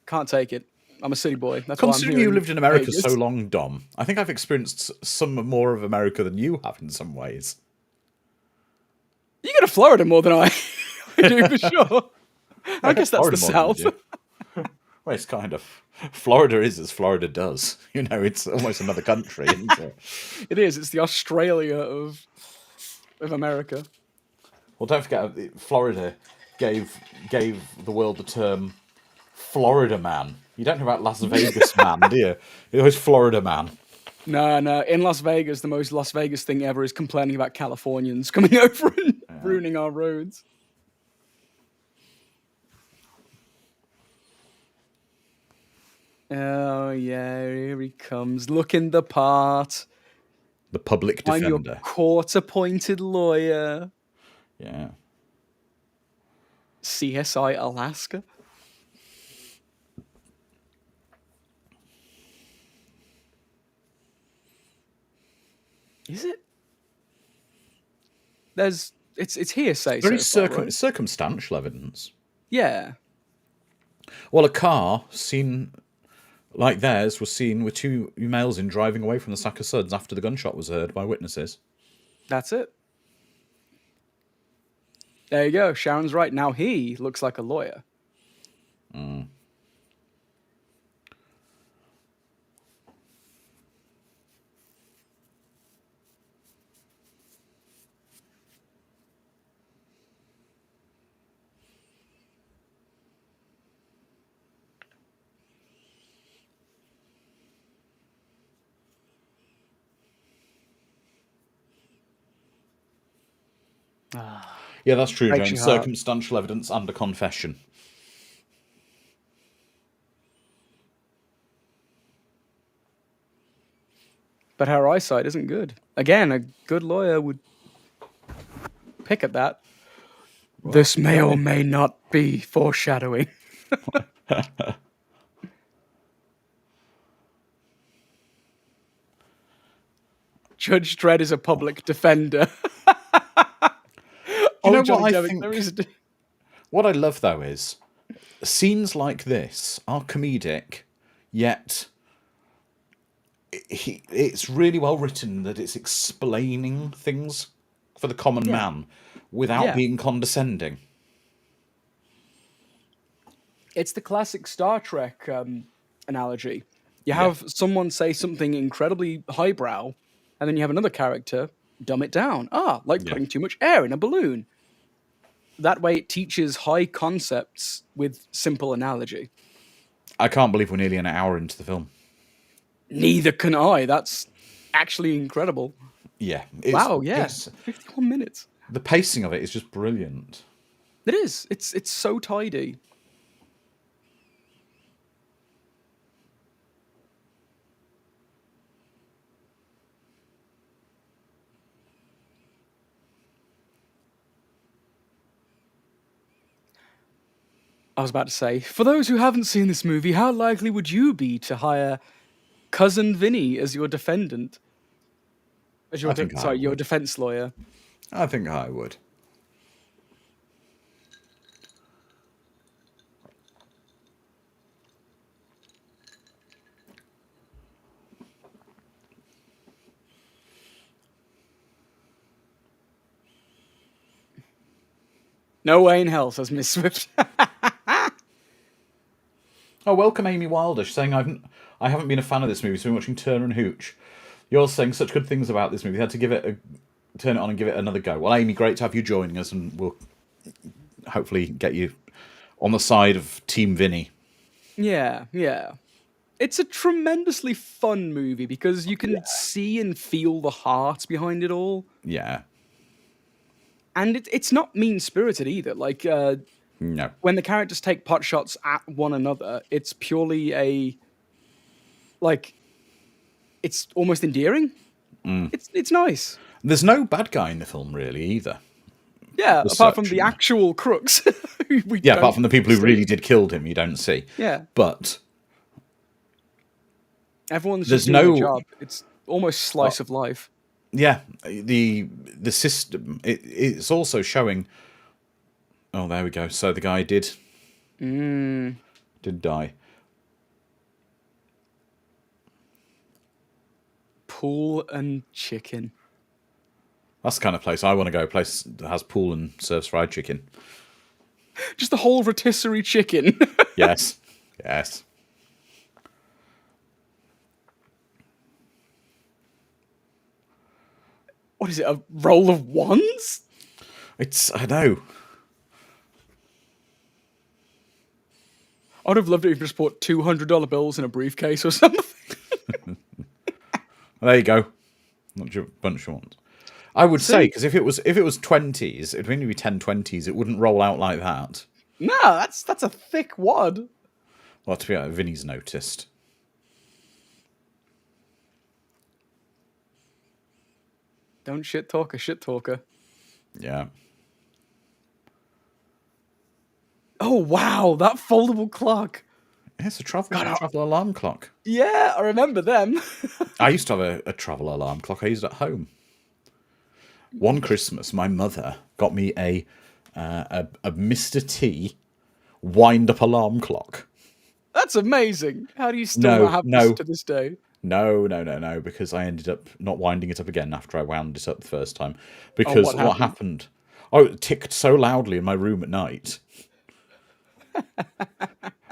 Can't take it. I'm a city boy. That's Considering why I'm here you lived in America Vegas. so long, Dom, I think I've experienced some more of America than you have in some ways. You go to Florida more than I do, for sure. I guess that's Florida the more than South. you do. Well, it's kind of... Florida is as Florida does. You know, it's almost another country, isn't it? It is. It's the Australia of America. Well, don't forget, Florida gave the world the term Florida man. You don't know about Las Vegas man, do you? It was Florida man. No. In Las Vegas, the most Las Vegas thing ever is complaining about Californians coming over and ruining our roads. Oh, yeah, here he comes. Looking the part. The public I'm defender. your court-appointed lawyer. Yeah. CSI Alaska. Is it? It's hearsay. Very so far, right? circumstantial evidence. Yeah. Well, a car seen like theirs was seen with two males in driving away from the Sack of Suds after the gunshot was heard by witnesses. That's it. There you go. Sharon's right. Now he looks like a lawyer. Mm. Yeah, that's true, Breaks James. your heart. Circumstantial evidence and a confession. But her eyesight isn't good. Again, a good lawyer would pick at that. Well, this may or may not be foreshadowing. Judge Dredd is a public defender. You know what I think? What I love, though, is scenes like this are comedic, yet it's really well written that it's explaining things for the common man without being condescending. It's the classic Star Trek analogy. You have someone say something incredibly highbrow, and then you have another character dumb it down. Like putting too much air in a balloon. That way it teaches high concepts with simple analogy. I can't believe we're nearly an hour into the film. Neither can I. That's actually incredible. Yeah. Wow, yes. 51 minutes. The pacing of it is just brilliant. It is. It's so tidy. I was about to say, for those who haven't seen this movie, how likely would you be to hire cousin Vinny as your defendant? As your your defense lawyer. I think I would. No way in hell, says Miss Swift. Oh, welcome Amy Wilder. She's saying I haven't been a fan of this movie, so I've been watching Turner and Hooch. You're saying such good things about this movie. You had to turn it on and give it another go. Well, Amy, great to have you joining us, and we'll hopefully get you on the side of Team Vinny. Yeah. It's a tremendously fun movie because you can see and feel the heart behind it all. Yeah. And it's not mean-spirited either. Like, no. When the characters take pot shots at one another, it's purely it's almost endearing. It's nice. There's no bad guy in the film, really, either. Yeah, apart from the actual crooks. Apart from the people who really did kill him, you don't see. Yeah. But everyone's just doing their job. It's almost slice of life. Yeah, the system. It's also showing. Oh, there we go. So the guy did die. Pool and chicken. That's the kind of place I want to go. A place that has pool and serves fried chicken. Just a whole rotisserie chicken. Yes. What is it, a roll of ones? I know. I'd have loved it if you just put $200 bills in a briefcase or something. There you go. Not your bunch of ones. I would say, because if it was 20s, it'd only be 10/20s. It wouldn't roll out like that. No, that's a thick wad. Well, to be honest, Vinny's noticed. Don't shit talk a shit talker. Yeah. Oh wow, that foldable clock. Yeah, it's a travel alarm clock. Yeah, I remember them. I used to have a travel alarm clock I used at home. One Christmas, my mother got me a Mr. T wind-up alarm clock. That's amazing. How do you still not have this to this day? No, because I ended up not winding it up again after I wound it up the first time. Because what happened? Oh, it ticked so loudly in my room at night.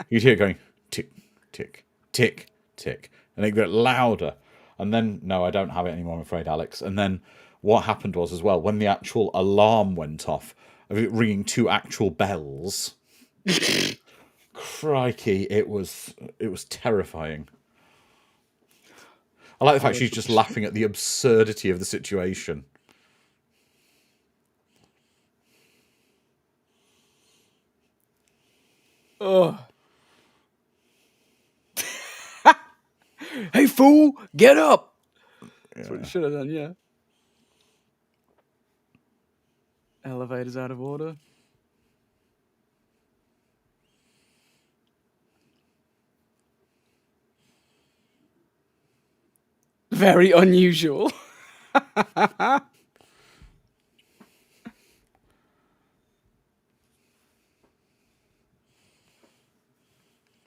You'd hear it going tick, tick, tick, tick. And it got louder. And then, no, I don't have it anymore, I'm afraid, Alex. And then what happened was as well, when the actual alarm went off, of it ringing 2 actual bells, crikey, it was terrifying. I like the fact she's just laughing at the absurdity of the situation. Ugh. Hey, fool, get up! That's what you should have done, yeah. Elevator's out of order. Very unusual.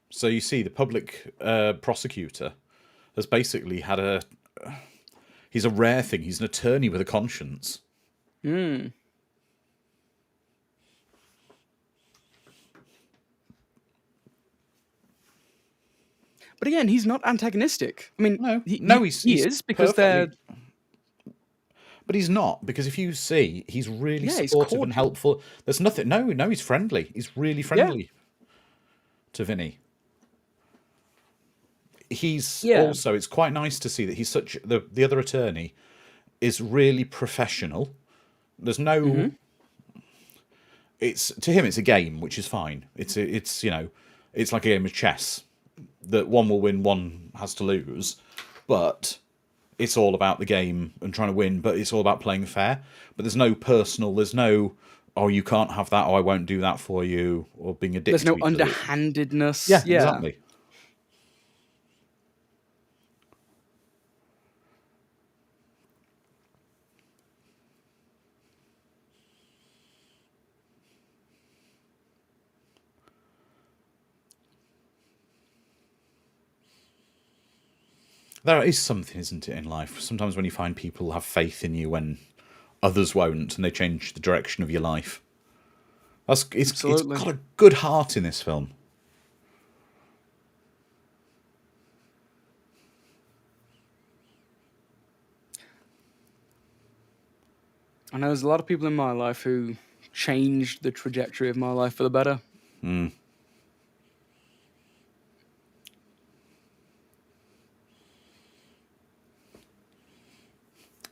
So you see, the public prosecutor has basically had he's a rare thing. He's an attorney with a conscience. Hmm. But again, he's not antagonistic. I mean, he is because they're. But he's not, because if you see, he's really supportive and helpful. There's nothing. No, he's friendly. He's really friendly to Vinny. He's also. It's quite nice to see that he's such. The other attorney is really professional. There's no. Mm-hmm. It's to him. It's a game, which is fine. It's it's like a game of chess. That one will win, one has to lose, but it's all about the game and trying to win. But it's all about playing fair. But there's no personal. There's no oh, you can't have that, oh, I won't do that for you, or being a dick There's to no each other. underhandedness. Yeah, exactly. There is something, isn't it, in life? Sometimes when you find people have faith in you when others won't, and they change the direction of your life. It's got a good heart in this film. I know there's a lot of people in my life who changed the trajectory of my life for the better. Mm.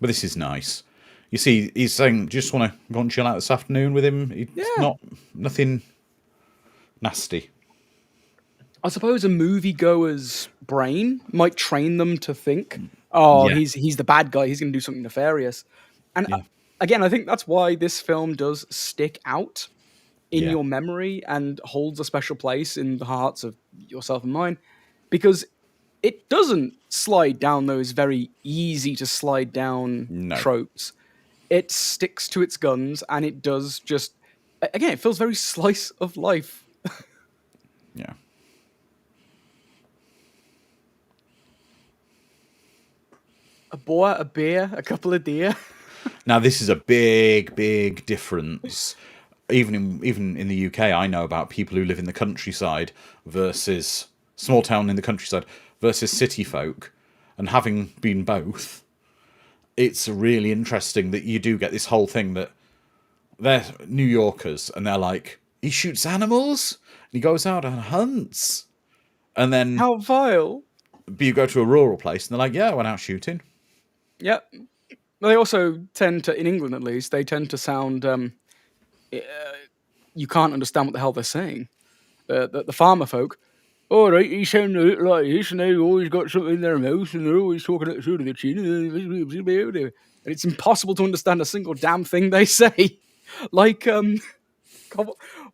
But this is nice. You see, he's saying, do you just want to go and chill out this afternoon with him? It's nothing nasty. I suppose a moviegoer's brain might train them to think, oh, he's the bad guy, he's going to do something nefarious. And again, I think that's why this film does stick out in your memory and holds a special place in the hearts of yourself and mine, because it doesn't slide down those very easy to slide down tropes. It sticks to its guns, and it does just, again, it feels very slice of life. Yeah. A boar, a beer, a couple of deer. Now, this is a big, big difference. Even in the UK, I know about people who live in the countryside versus small town in the countryside versus city folk. And having been both, it's really interesting that you do get this whole thing that they're New Yorkers and they're like, he shoots animals and he goes out and hunts. And then how vile. But you go to a rural place and they're like, yeah, I went out shooting. Yep. They also tend to, in England at least, they tend to sound, you can't understand what the hell they're saying. The farmer folk, all right, he sound like this, and they've always got something in their mouth, and they're always talking at the side of the chin, and it's impossible to understand a single damn thing they say. Like, what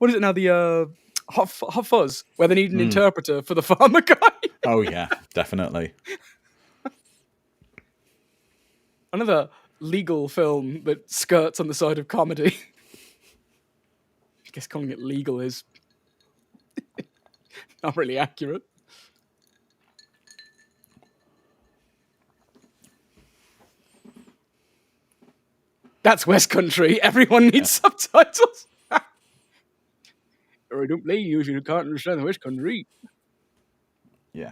is it now, the Hot Fuzz, where they need an interpreter for the farmer guy? Oh, yeah, definitely. Another legal film that skirts on the side of comedy. I guess calling it legal is not really accurate. That's West Country. Everyone needs subtitles. I don't blame you if you can't understand the West Country. Yeah.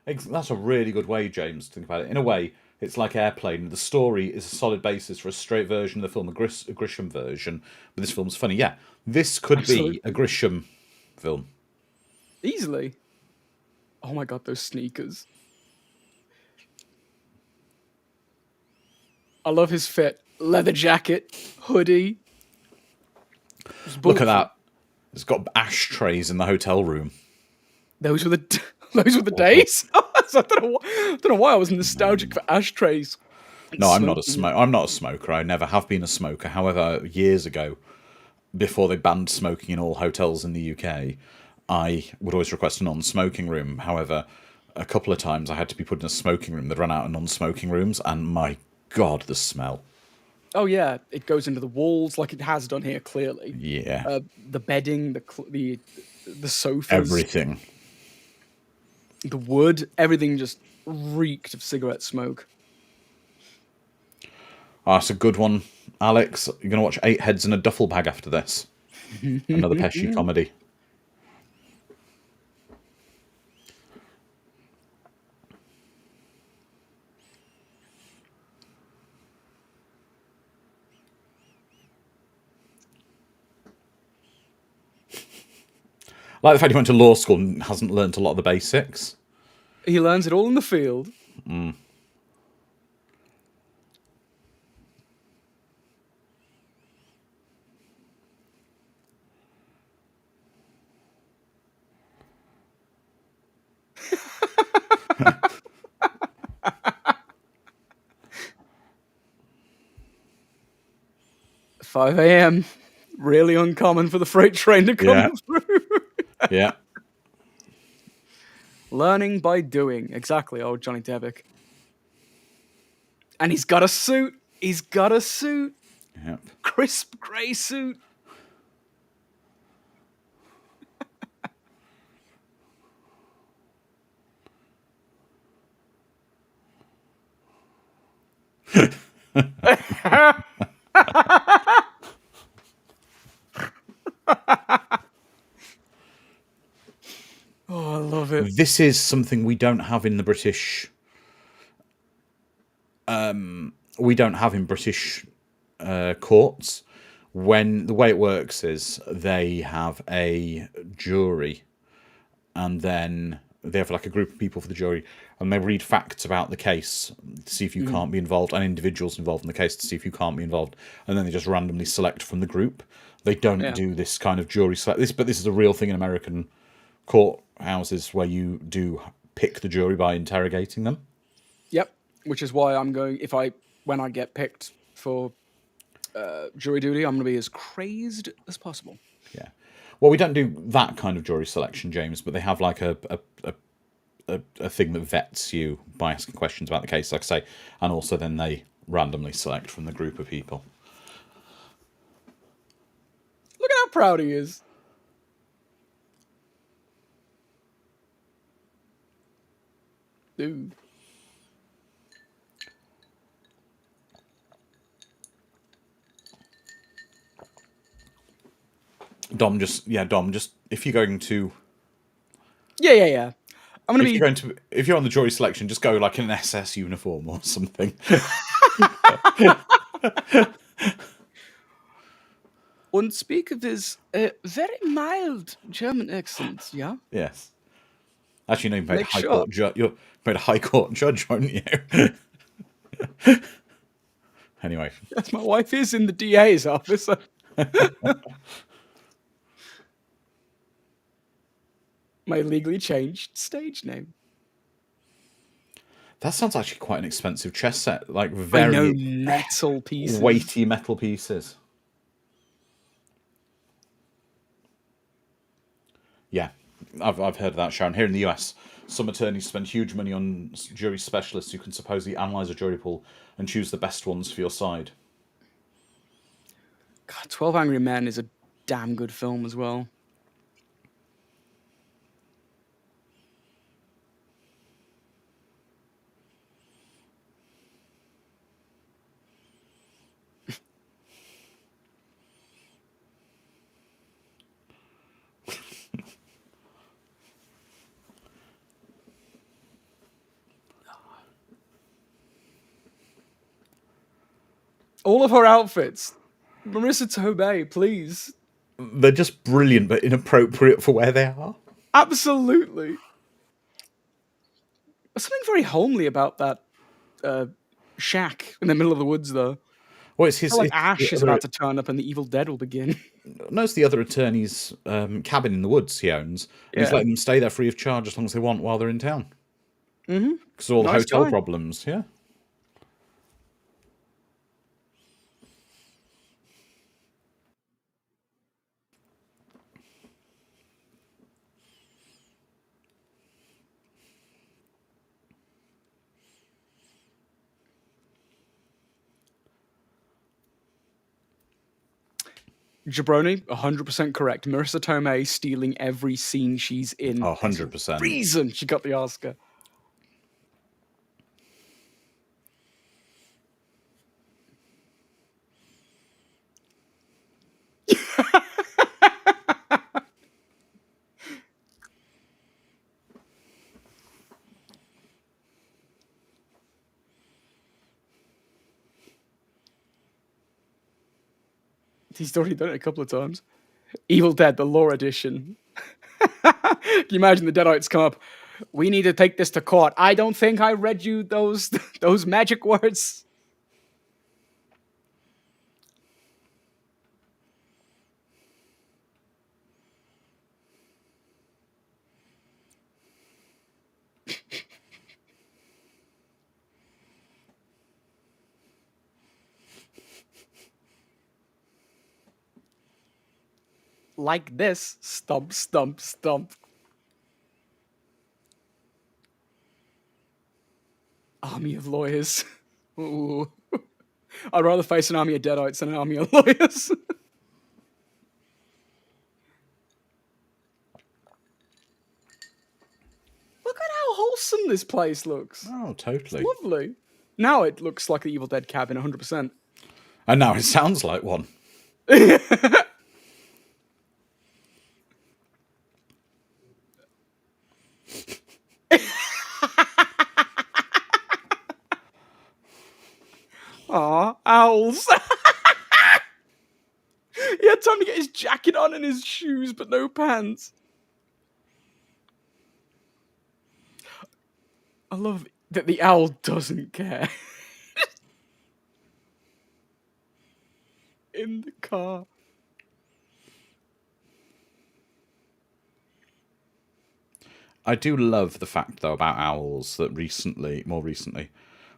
That's a really good way, James, to think about it. In a way, it's like Airplane. The story is a solid basis for a straight version of the film, a Grisham version, but this film's funny. Yeah, this could be a Grisham film. Easily. Oh my god, those sneakers. I love his fit. Leather jacket, hoodie. Look at that. It's got ashtrays in the hotel room. Those were the days. I don't know why I was nostalgic for ashtrays. No, I'm not a smoker. I never have been a smoker. However, years ago, before they banned smoking in all hotels in the UK, I would always request a non-smoking room. However, a couple of times I had to be put in a smoking room. They'd run out of non-smoking rooms, and my God, the smell. Oh yeah, it goes into the walls like it has done here. Clearly, yeah. The bedding, the sofas, everything, the wood, everything just reeked of cigarette smoke. Oh, that's a good one, Alex. You're gonna watch 8 Heads in a Duffel Bag after this. Another Pesci comedy. Like the fact he went to law school and hasn't learnt a lot of the basics. He learns it all in the field. Mm. 5 a.m. Really uncommon for the freight train to come through. Yeah. Learning by doing. Exactly, old Johnny Devick. And he's got a suit. He's got a suit. Yep. Crisp grey suit. Oh, I love it. This is something we don't have in the British. We don't have in British courts. When the way it works is they have a jury, and then they have like a group of people for the jury, and they read facts about the case to see if you can't be involved, and individuals involved in the case to see if you can't be involved, and then they just randomly select from the group. They don't do this kind of jury select. But this is a real thing in American courthouses where you do pick the jury by interrogating them. Yep, which is why I'm going. When I get picked for jury duty, I'm going to be as crazed as possible. Yeah. Well, we don't do that kind of jury selection, James, but they have like a thing that vets you by asking questions about the case, like I say, and also then they randomly select from the group of people. Look at how proud he is. Dude. Dom, just if you're going to, Yeah. I'm gonna if you're on the jury selection, just go like in an SS uniform or something. And speak of his very mild German accent, yeah. Yes. Actually, no, you made Make a high court judge, won't you? Anyway. Yes, my wife is in the DA's office. My legally changed stage name. That sounds actually quite an expensive chess set. Like very metal pieces. Weighty metal pieces. Yeah, I've heard of that, Sharon. Here in the US, some attorneys spend huge money on jury specialists who can supposedly analyse a jury pool and choose the best ones for your side. God, 12 Angry Men is a damn good film as well. All of her outfits. Marissa Tomei, please. They're just brilliant, but inappropriate for where they are. Absolutely. There's something very homely about that shack in the middle of the woods, though. Well, it's his. Like Ash is about to turn up and the Evil Dead will begin. No, it's the other attorney's cabin in the woods he owns. And he's letting them stay there free of charge as long as they want while they're in town. Mm-hmm. Because of all the hotel problems, yeah. Jabroni, 100% correct. Marissa Tomei stealing every scene she's in. 100%. Reason she got the Oscar. He's already done it a couple of times. Evil Dead, the lore edition. Can you imagine the Deadites come up? We need to take this to court. I don't think I read you those magic words. like this. Stump, stump, stump. Army of lawyers. Ooh. I'd rather face an army of deadites than an army of lawyers. Look at how wholesome this place looks. Oh, totally. It's lovely. Now it looks like the Evil Dead cabin 100%. And now it sounds like one. Aw, owls. He had time to get his jacket on and his shoes, but no pants. I love that the owl doesn't care. In the car. I do love the fact, though, about owls that more recently,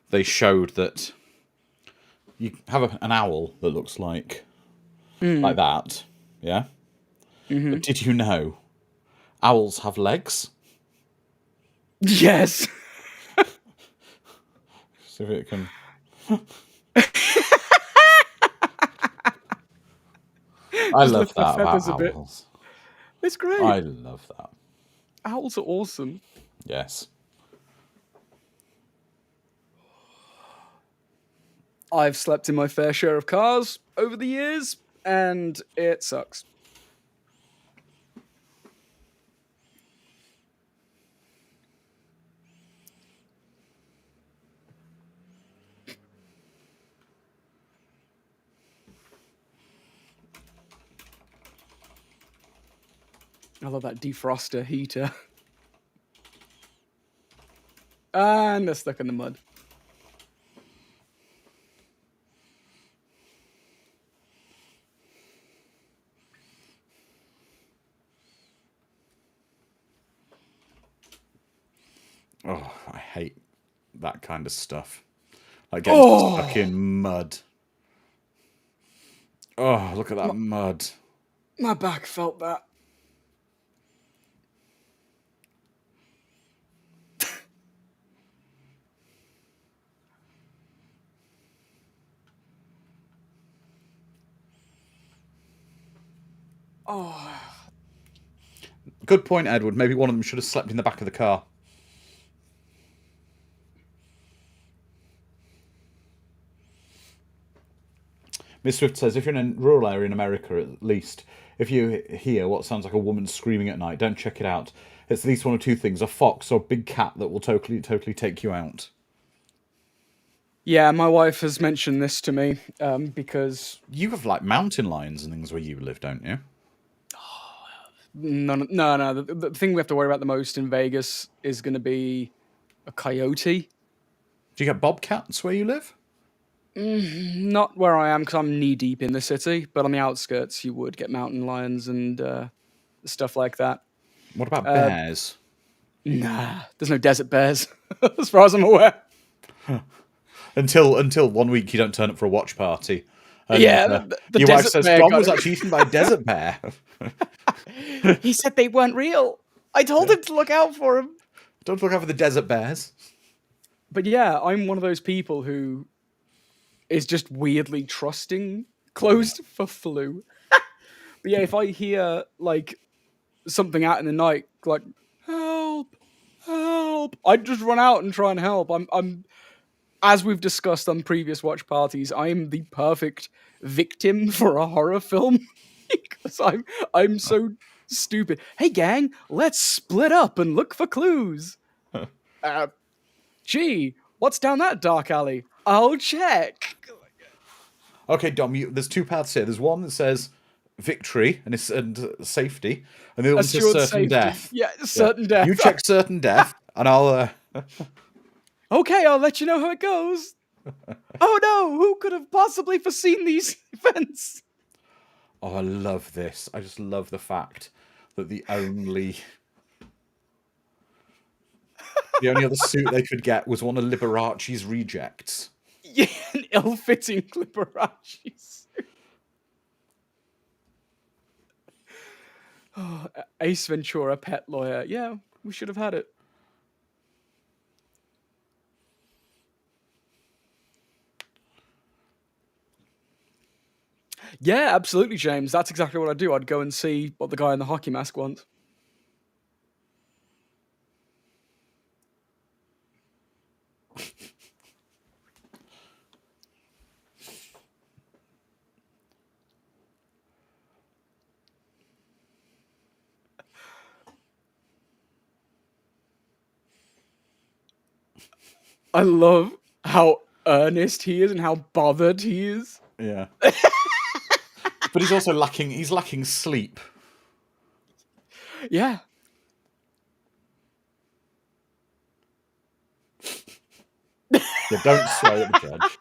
they showed that you have an owl that looks like that, yeah? Mm-hmm. But did you know owls have legs? Yes. See if it can... I love that about owls. It's great. I love that. Owls are awesome. Yes. I've slept in my fair share of cars over the years, and it sucks. I love that defroster heater. And they're stuck in the mud. Oh, I hate that kind of stuff. Like getting stuck in mud. Oh, look at that mud. My back felt that. Oh. Good point, Edward. Maybe one of them should have slept in the back of the car. Miss Swift says, if you're in a rural area in America, at least, if you hear what sounds like a woman screaming at night, don't check it out. It's at least one of two things, a fox or a big cat that will totally take you out. Yeah, my wife has mentioned this to me, because... You have, like, mountain lions and things where you live, don't you? No. The thing we have to worry about the most in Vegas is going to be a coyote. Do you get bobcats where you live? Not where I am, because I'm knee-deep in the city, but on the outskirts you would get mountain lions and stuff like that. What about bears? Nah, there's no desert bears, as far as I'm aware. Until 1 week you don't turn up for a watch party. And, yeah, the your wife says, John was it. actually eaten by a desert bear. He said they weren't real. I told him to look out for him. Don't look out for the desert bears. But yeah, I'm one of those people who is just weirdly trusting closed for flu. But yeah, if I hear like something out in the night, like help, I'd just run out and try and help. I'm as we've discussed on previous watch parties, I'm the perfect victim for a horror film because I'm so stupid. Hey gang, let's split up and look for clues. Gee, what's down that dark alley? I'll check. Okay, Dom, there's two paths here. There's one that says victory and safety, and the other one says certain safety. death. Yeah, certain death. You check certain death, and I'll... Okay, I'll let you know how it goes. Oh no, who could have possibly foreseen these events? Oh, I love this. I just love the fact that the only other suit they could get was one of Liberace's rejects. Yeah, an ill-fitting Liberace suit. Ace Ventura, pet lawyer. Yeah, we should have had it. Yeah, absolutely, James. That's exactly what I'd do. I'd go and see what the guy in the hockey mask wants. I love how earnest he is and how bothered he is. Yeah. But he's also lacking sleep. Yeah. Yeah, don't swear at the judge.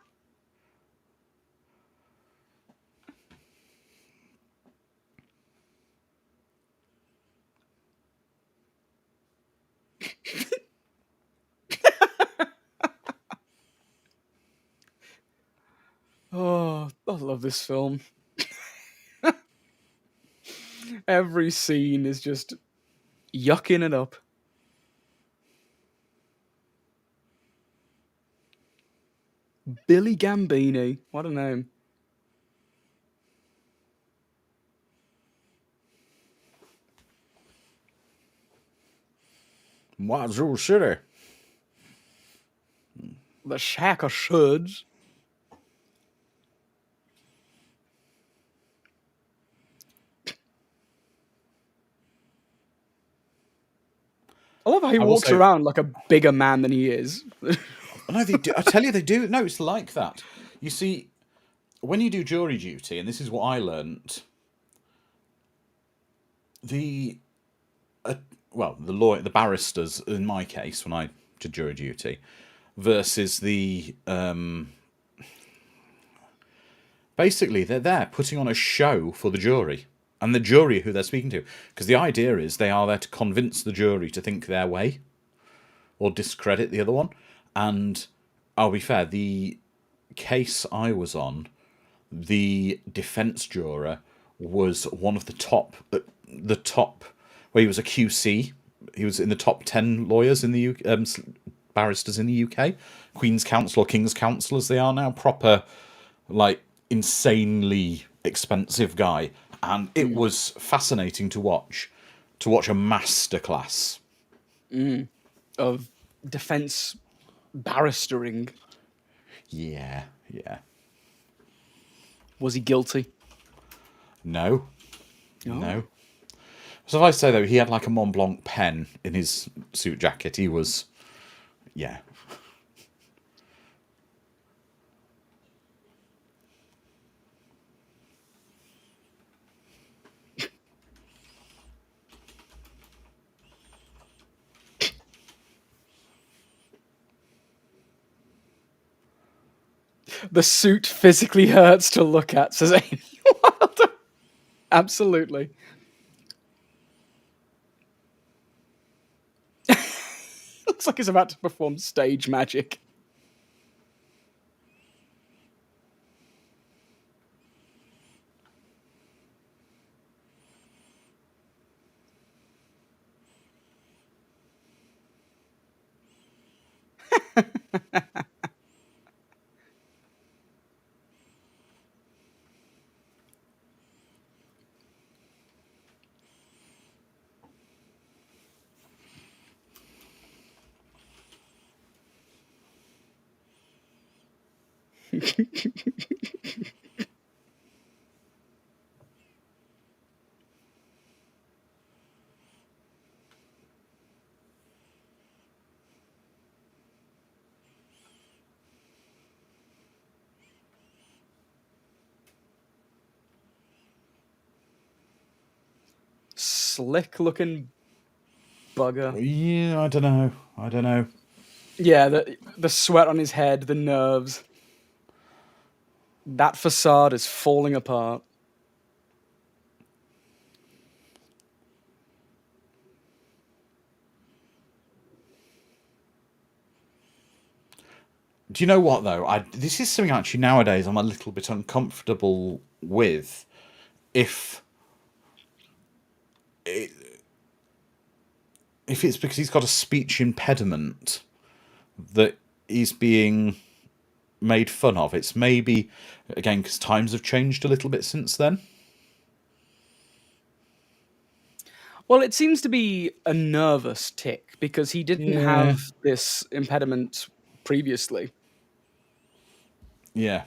Oh, I love this film. Every scene is just yucking it up. Billy Gambini. What a name. Wazoo City. The Shack of Shoulds. I love how he walks around like a bigger man than he is. No, they do. I tell you, they do. No, it's like that. You see, when you do jury duty, and this is what I learnt, the barristers in my case when I did jury duty, versus the basically they're there putting on a show for the jury and the jury who they're speaking to, because the idea is they are there to convince the jury to think their way or discredit the other one. And I'll be fair, the case I was on, the defense juror was one of the top, where he was a QC. He was in the top 10 lawyers in the barristers in the UK, Queen's Counsel or King's Counsel as they are now, proper, like, insanely expensive guy. And it was fascinating to watch a masterclass of defense barristering. Yeah. Was he guilty? No. No. So if I say, though, he had like a Mont Blanc pen in his suit jacket. He was, yeah. The suit physically hurts to look at, says Amy Wilder. Absolutely. Looks like he's about to perform stage magic. Slick looking bugger. Yeah, I don't know. Yeah, the sweat on his head, the nerves. That facade is falling apart. Do you know what, though? This is something actually nowadays I'm a little bit uncomfortable with. If if it's because he's got a speech impediment that he's being made fun of, it's maybe, again, because times have changed a little bit since then. Well, it seems to be a nervous tick because he didn't have this impediment previously. Yeah.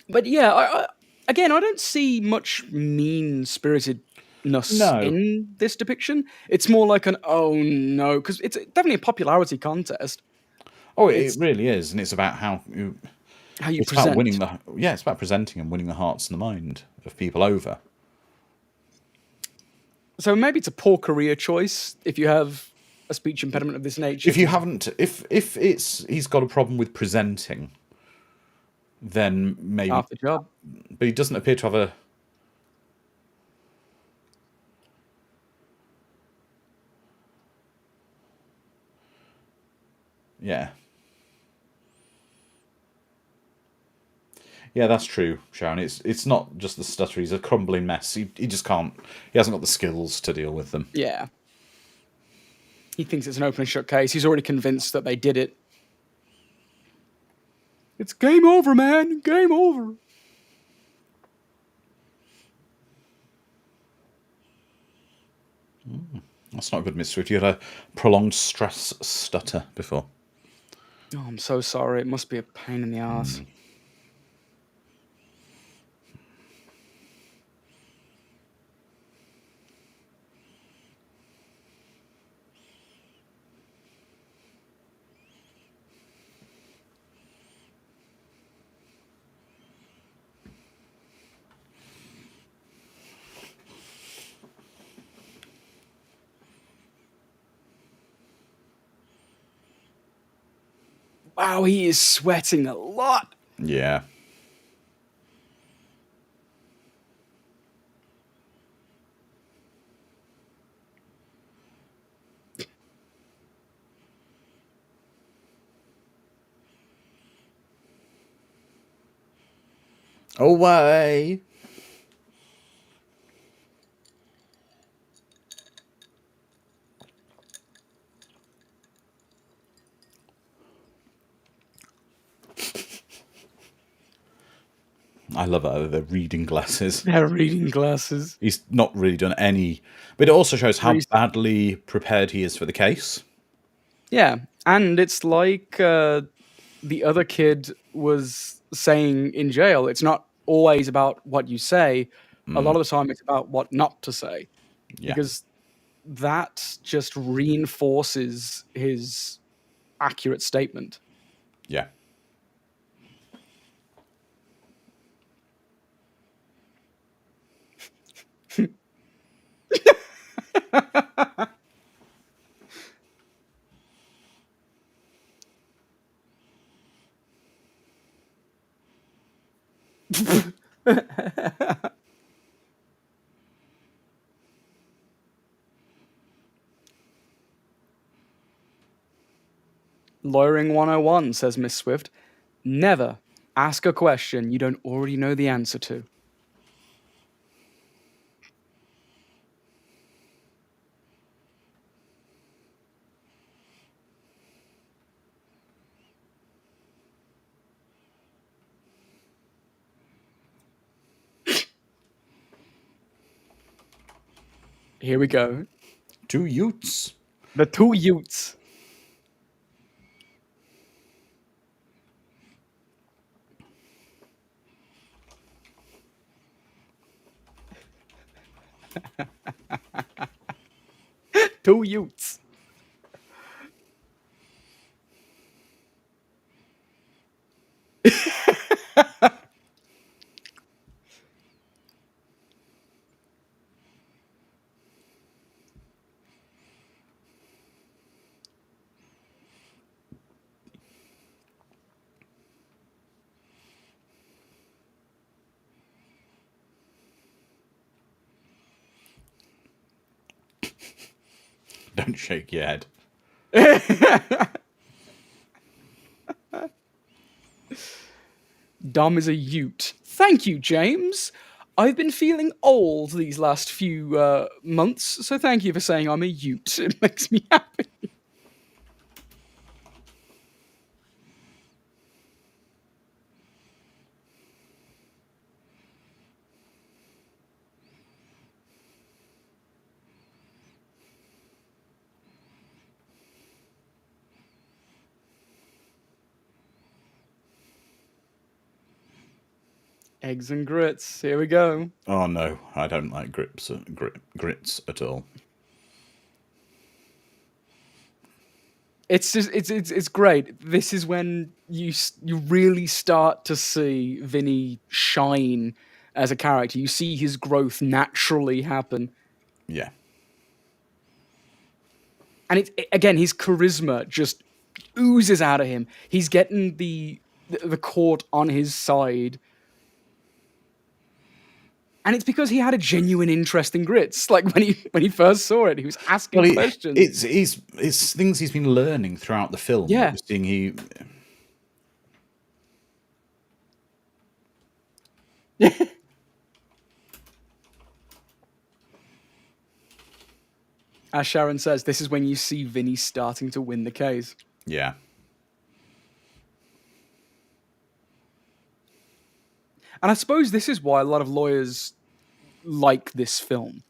But yeah, again, I don't see much mean-spiritedness in this depiction. It's more like an, oh no, because it's definitely a popularity contest. Oh, it really is, and it's about how you present. About winning it's about presenting and winning the hearts and the mind of people over. So maybe it's a poor career choice if you have a speech impediment of this nature. If you haven't, if he's got a problem with presenting, then maybe half the job. But he doesn't appear to have a. Yeah. Yeah, that's true, Sharon. It's not just the stutter. He's a crumbling mess. He just can't. He hasn't got the skills to deal with them. Yeah. He thinks it's an open and shut case. He's already convinced that they did it. It's game over, man. Game over. That's not good, Miss Swift. You had a prolonged stress stutter before. Oh, I'm so sorry. It must be a pain in the ass. Wow, he is sweating a lot. Yeah. Away. I love the reading glasses. They're reading glasses. He's not really done any... But it also shows how badly prepared he is for the case. Yeah, and it's like the other kid was saying in jail, it's not always about what you say. A lot of the time it's about what not to say. Yeah. Because that just reinforces his accurate statement. Yeah. Lawyering 101, says Miss Swift. Never ask a question you don't already know the answer to. Here we go. 2 Utes. The 2 Utes. Two Utes. Don't shake your head. Dom is a Ute. Thank you, James. I've been feeling old these last few months, so thank you for saying I'm a Ute. It makes me happy. Eggs and grits. Here we go. Oh no, I don't like grits at all. It's just it's great. This is when you really start to see Vinny shine as a character. You see his growth naturally happen, Yeah. and again his charisma just oozes out of him. He's getting the court on his side. And it's because he had a genuine interest in grits. Like when he first saw it, he was asking Well, questions. it's things he's been learning throughout the film. Yeah. We're seeing he. As Sharon says, this is when you see Vinny starting to win the case. Yeah. And I suppose this is why a lot of lawyers like this film,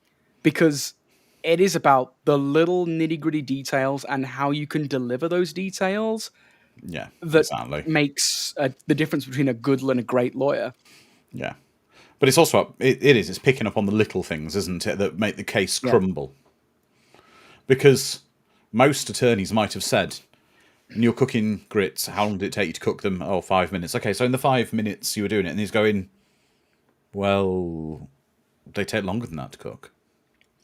because it is about the little nitty-gritty details and how you can deliver those details Yeah. that Exactly. makes the difference between a good and a great lawyer. Yeah. But it's also it's picking up on the little things, isn't it, that make the case crumble. Because most attorneys might have said, "And you're cooking grits. How long did it take you to cook them? Oh, 5 minutes. Okay, so in the 5 minutes you were doing it," and he's going, "Well, they take longer than that to cook."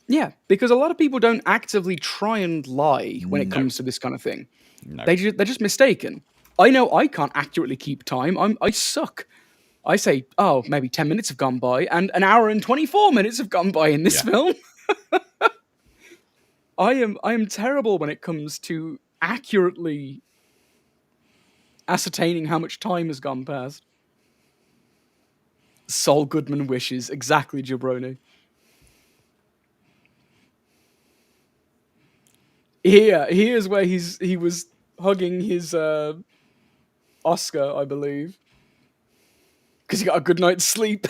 Yeah, because a lot of people don't actively try and lie when it comes to this kind of thing. No. They're just mistaken. I know I can't accurately keep time. I suck. I say, oh, maybe 10 minutes have gone by, and an hour and 24 minutes have gone by in this film. I am terrible when it comes to accurately ascertaining how much time has gone past. Saul Goodman wishes. Exactly, Jabroni. Here's where he was hugging his Oscar, I believe. Because he got a good night's sleep.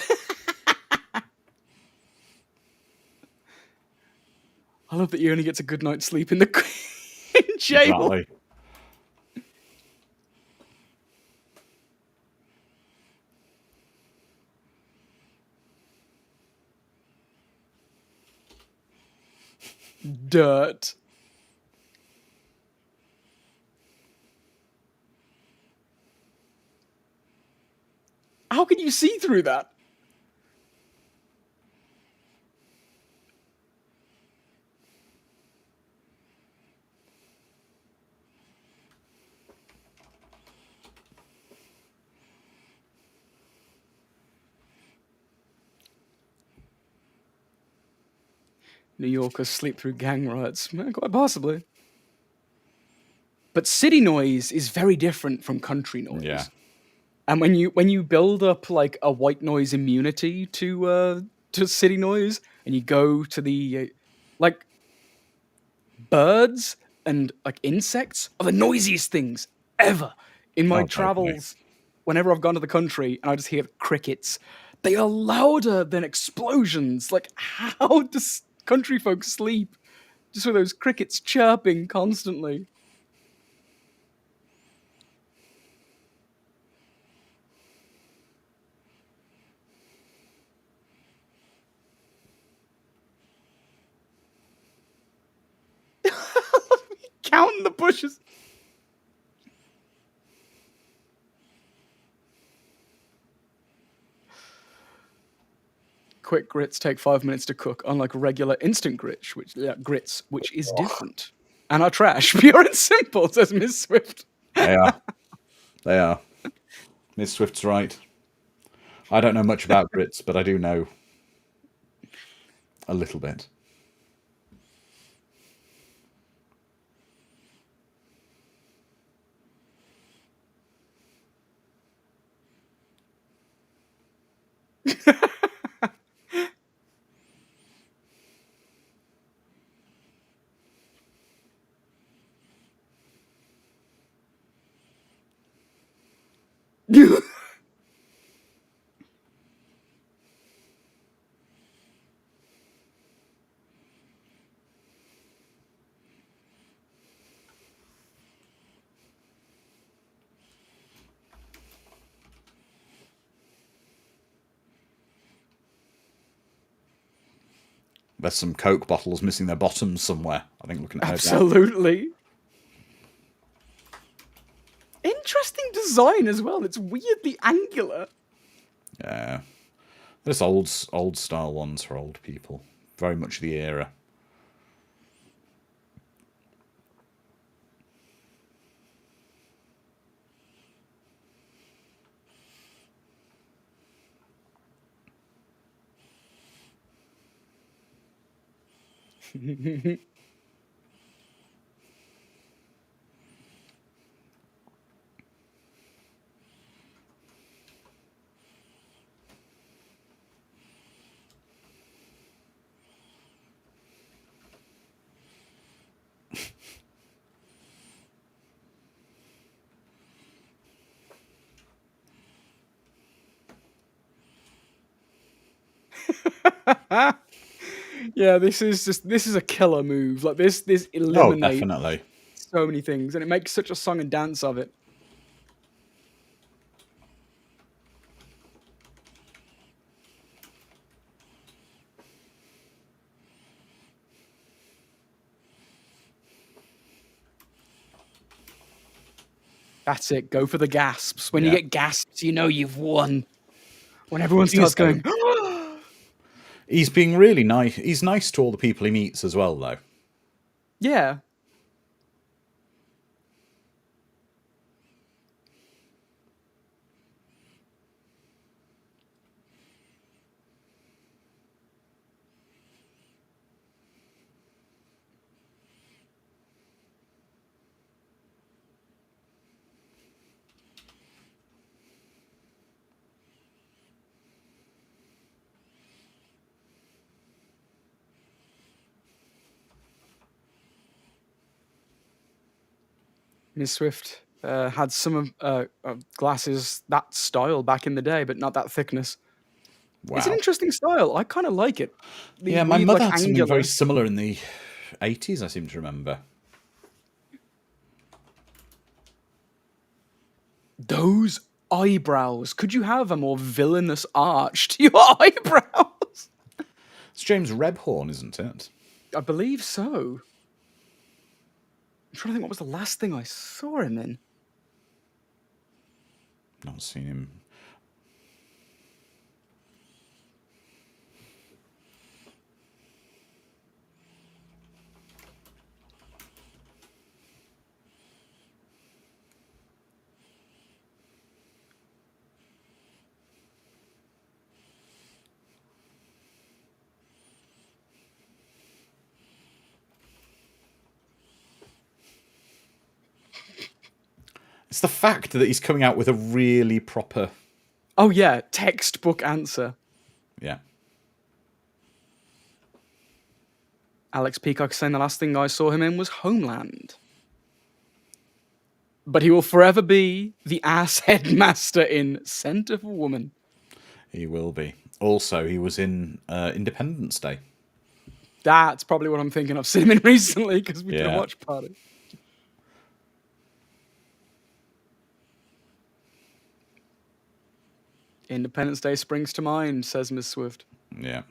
I love that he only gets a good night's sleep in the in jail. Exactly. Dirt. How can you see through that? New Yorkers sleep through gang riots. Quite possibly. But city noise is very different from country noise. Yeah. And when you build up like a white noise immunity to city noise, and you go to the like birds and like insects are the noisiest things ever in my travels. Whenever I've gone to the country and I just hear crickets, they are louder than explosions. Like, how does country folk sleep just with those crickets chirping constantly? Counting the bushes. Quick grits take 5 minutes to cook, unlike regular instant grits, which is different. And are trash, pure and simple, says Miss Swift. They are. They are. Miss Swift's right. I don't know much about grits, but I do know a little bit. There's some Coke bottles missing their bottoms somewhere. I think looking at Absolutely. Interesting design as well. It's weirdly angular. Yeah. There's old style ones for old people. Very much the era. Yeah, this is a killer move. Like this eliminates definitely. so many things, and it makes such a song and dance of it. That's it. Go for the gasps. When you get gasps, you know you've won. When everyone starts going, he's being really nice. He's nice to all the people he meets as well, though. yeah. Ms. Swift had some of glasses that style back in the day, but not that thickness. Wow. It's an interesting style. I kind of like it. Yeah, my mother had something very similar in the 80s, I seem to remember. Those eyebrows. Could you have a more villainous arch to your eyebrows? It's James Rebhorn, isn't it? I believe so. I'm trying to think what was the last thing I saw him in. Not seen him. It's the fact that he's coming out with a really proper... Oh yeah, textbook answer. Yeah. Alex Peacock saying the last thing I saw him in was Homeland. But he will forever be the ass headmaster in Scent of a Woman. He will be. Also, he was in Independence Day. That's probably what I'm thinking. I've seen him in recently because we did a watch party. Independence Day springs to mind, says Ms. Swift. Yeah.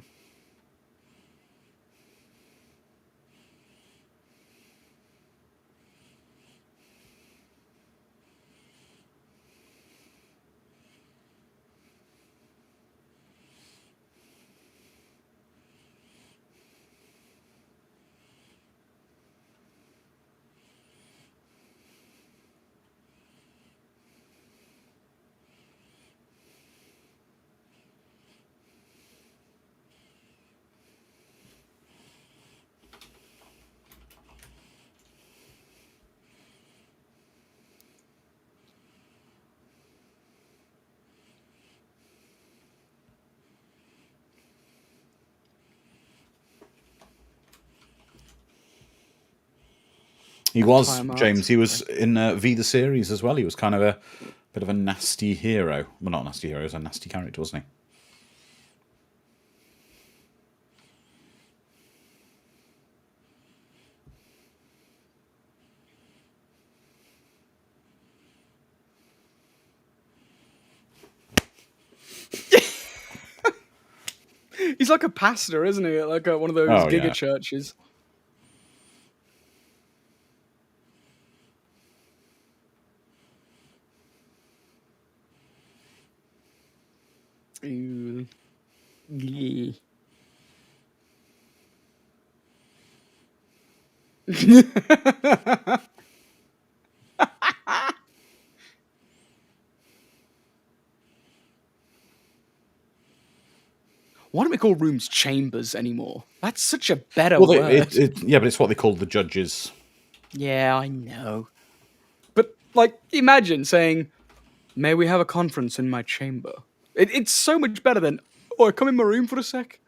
He was, James. He was in V the series as well. He was kind of Bit of a nasty hero. Well, not a nasty hero, he was a nasty character, wasn't he? He's like a pastor, isn't he? Like one of those giga churches. Ew. Why don't we call rooms chambers anymore? That's such a better word. Yeah, but it's what they call the judges. Yeah, I know. But, like, imagine saying, may we have a conference in my chamber? It's so much better than, oh, come in my room for a sec.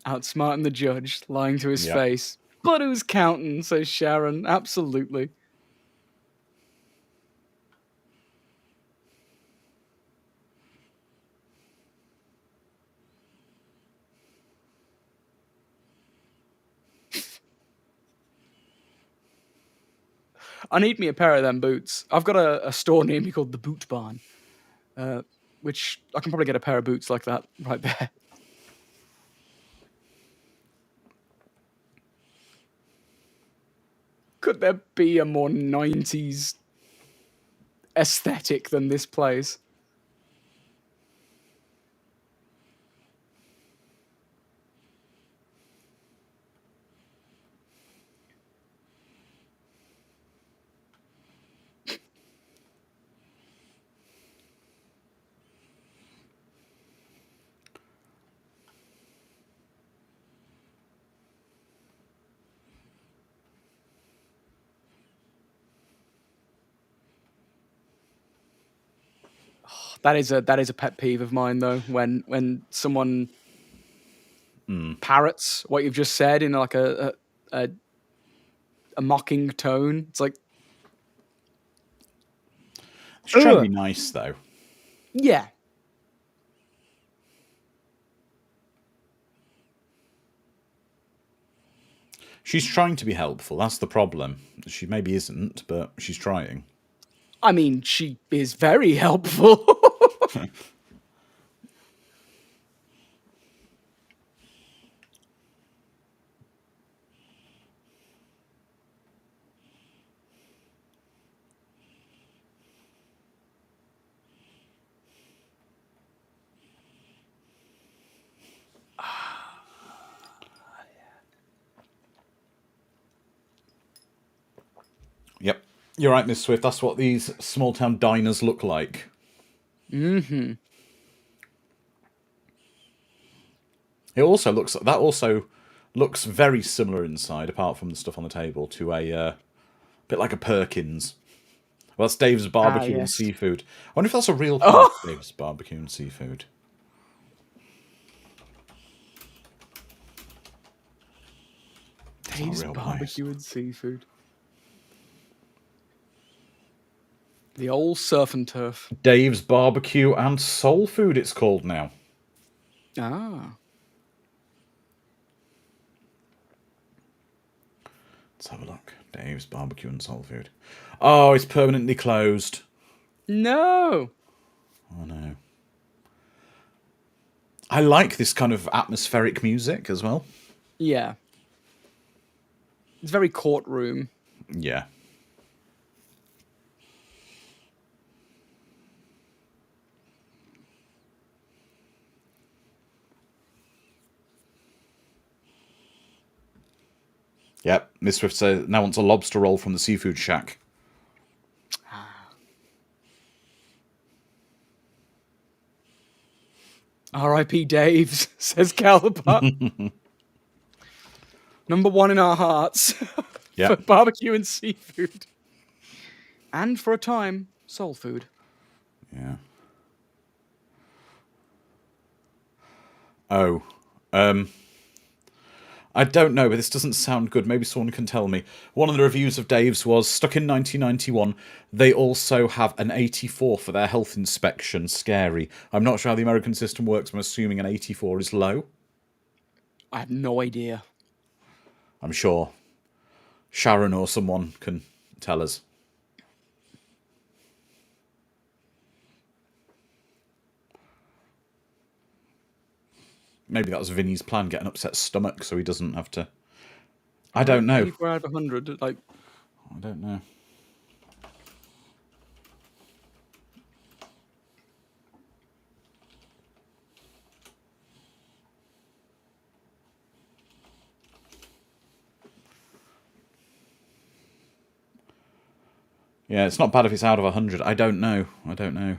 Outsmarting the judge, lying to his face. But who's counting, says Sharon. Absolutely. I need me a pair of them boots. I've got a store near me called the Boot Barn, which I can probably get a pair of boots like that right there. Could there be a more 90s aesthetic than this place? That is a pet peeve of mine, though. When someone parrots what you've just said in like a mocking tone, it's like, she's trying to be nice, though. Yeah. She's trying to be helpful. That's the problem. She maybe isn't, but she's trying. I mean, she is very helpful. Yep. You're right, Miss Swift. That's what these small town diners look like. Mm-hmm. That also looks very similar inside, apart from the stuff on the table, to a bit like a Perkins. Well, that's Dave's Barbecue and Seafood. I wonder if that's a real thing, Dave's Barbecue and Seafood. Dave's Barbecue and Seafood. The old surf and turf. Dave's Barbecue and Soul Food, it's called now. Ah. Let's have a look. Dave's Barbecue and Soul Food. Oh, it's permanently closed. No. Oh, no. I like this kind of atmospheric music as well. Yeah. It's very courtroom. Yeah. Yep, Miss Swift says now wants a lobster roll from the seafood shack. R.I.P. Dave's, says Caliber. Number 1 in our hearts for barbecue and seafood. And for a time, soul food. Yeah. Oh. I don't know, but this doesn't sound good. Maybe someone can tell me. One of the reviews of Dave's was, stuck in 1991, they also have an 84 for their health inspection. Scary. I'm not sure how the American system works, but I'm assuming an 84 is low. I have no idea. I'm sure Sharon or someone can tell us. Maybe that was Vinny's plan, get an upset stomach so he doesn't have to... I don't know. 84 out of 100, like... I don't know. Yeah, it's not bad if it's out of 100. I don't know. I don't know.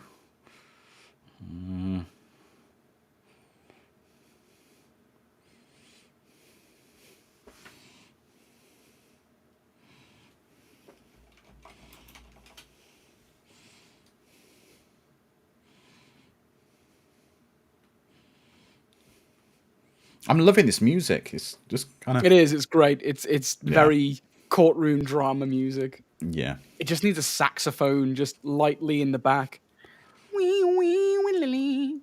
I'm loving this music. It's just kind of... It is. It's great. It's very courtroom drama music. Yeah. It just needs a saxophone just lightly in the back. Wee, wee, wee, lily.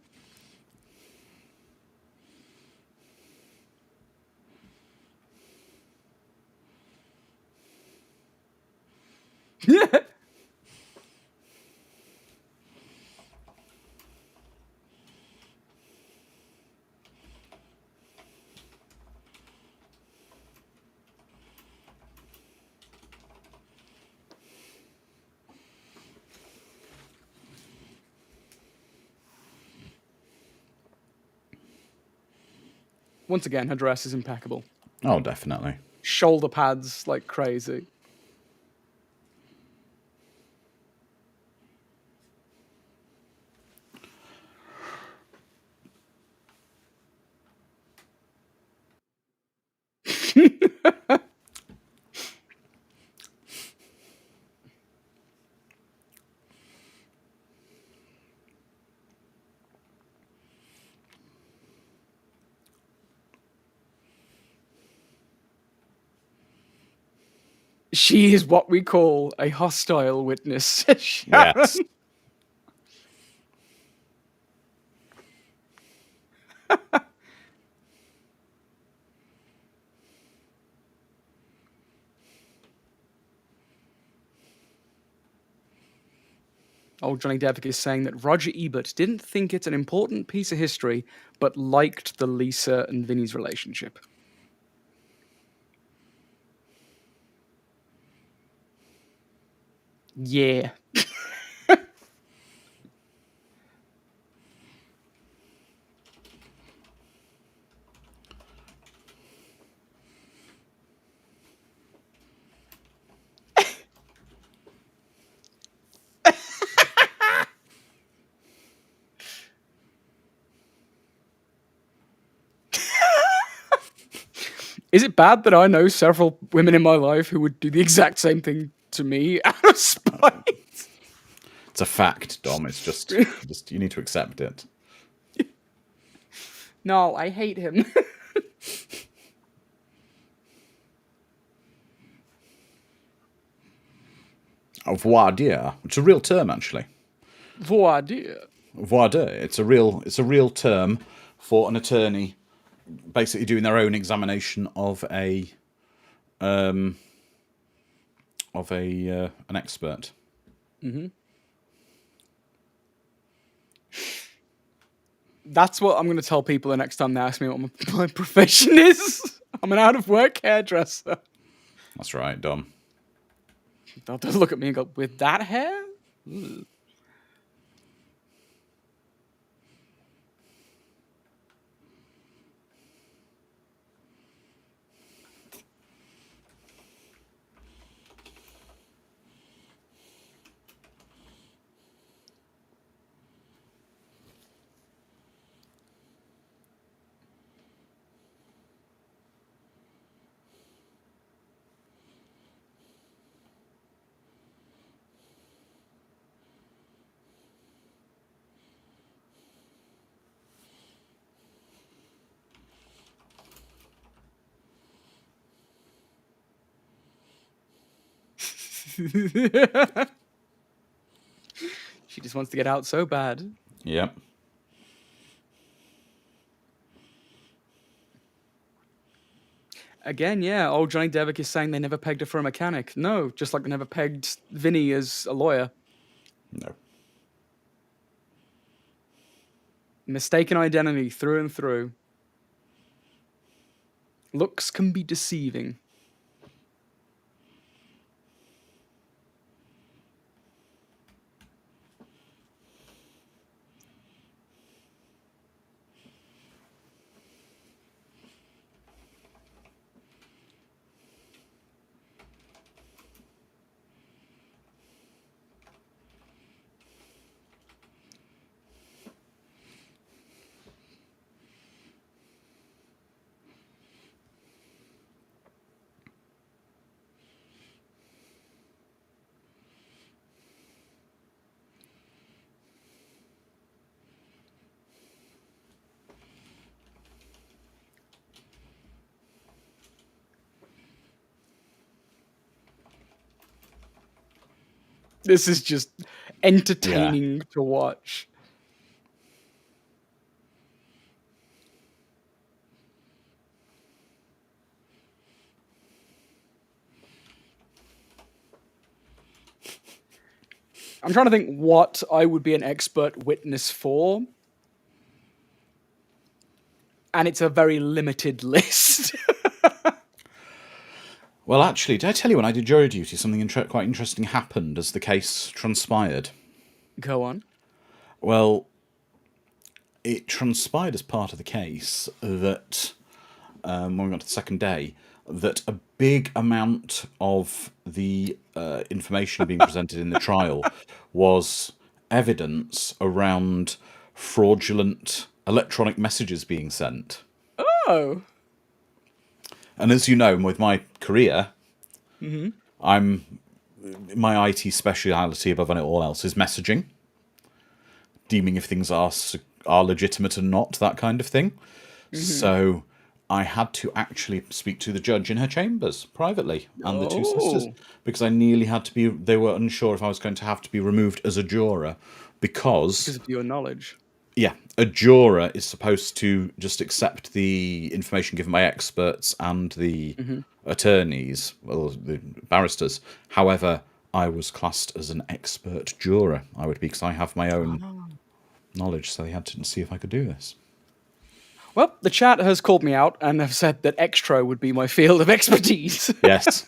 Once again, her dress is impeccable. Oh, definitely. Shoulder pads like crazy. She is what we call a hostile witness, Sharon. Yes. Old Johnny Depp is saying that Roger Ebert didn't think it's an important piece of history, but liked the Lisa and Vinny's relationship. Yeah. Is it bad that I know several women in my life who would do the exact same thing to me out of spite? It's a fact, Dom. It's just you need to accept it. No, I hate him. Voir dire. It's a real term, actually. Voir dire. Voir dire. It's a real term for an attorney basically doing their own examination of an expert. Mm-hmm. That's what I'm going to tell people the next time they ask me what my profession is. I'm an out-of-work hairdresser. That's right, Dom. They'll look at me and go, with that hair? Ugh. She just wants to get out so bad. Yep. Again, yeah, old Johnny Devick is saying they never pegged her for a mechanic. No, just like they never pegged Vinny as a lawyer. No. Mistaken identity through and through. Looks can be deceiving. This is just entertaining to watch. I'm trying to think what I would be an expert witness for. And it's a very limited list. Well, actually, did I tell you when I did jury duty, something quite interesting happened as the case transpired? Go on. Well, it transpired as part of the case that, when we got to the second day, that a big amount of the information being presented in the trial was evidence around fraudulent electronic messages being sent. Oh. And as you know, with my career, my IT speciality above all else is messaging, deeming if things are legitimate or not, that kind of thing. So I had to actually speak to the judge in her chambers privately and the two sisters, because I nearly had to be. They were unsure if I was going to have to be removed as a juror because of your knowledge. Yeah, a juror is supposed to just accept the information given by experts and the attorneys, well, the barristers. However, I was classed as an expert juror. I would be, because I have my own knowledge, so they had to see if I could do this. Well, the chat has called me out and have said that extra would be my field of expertise. Yes.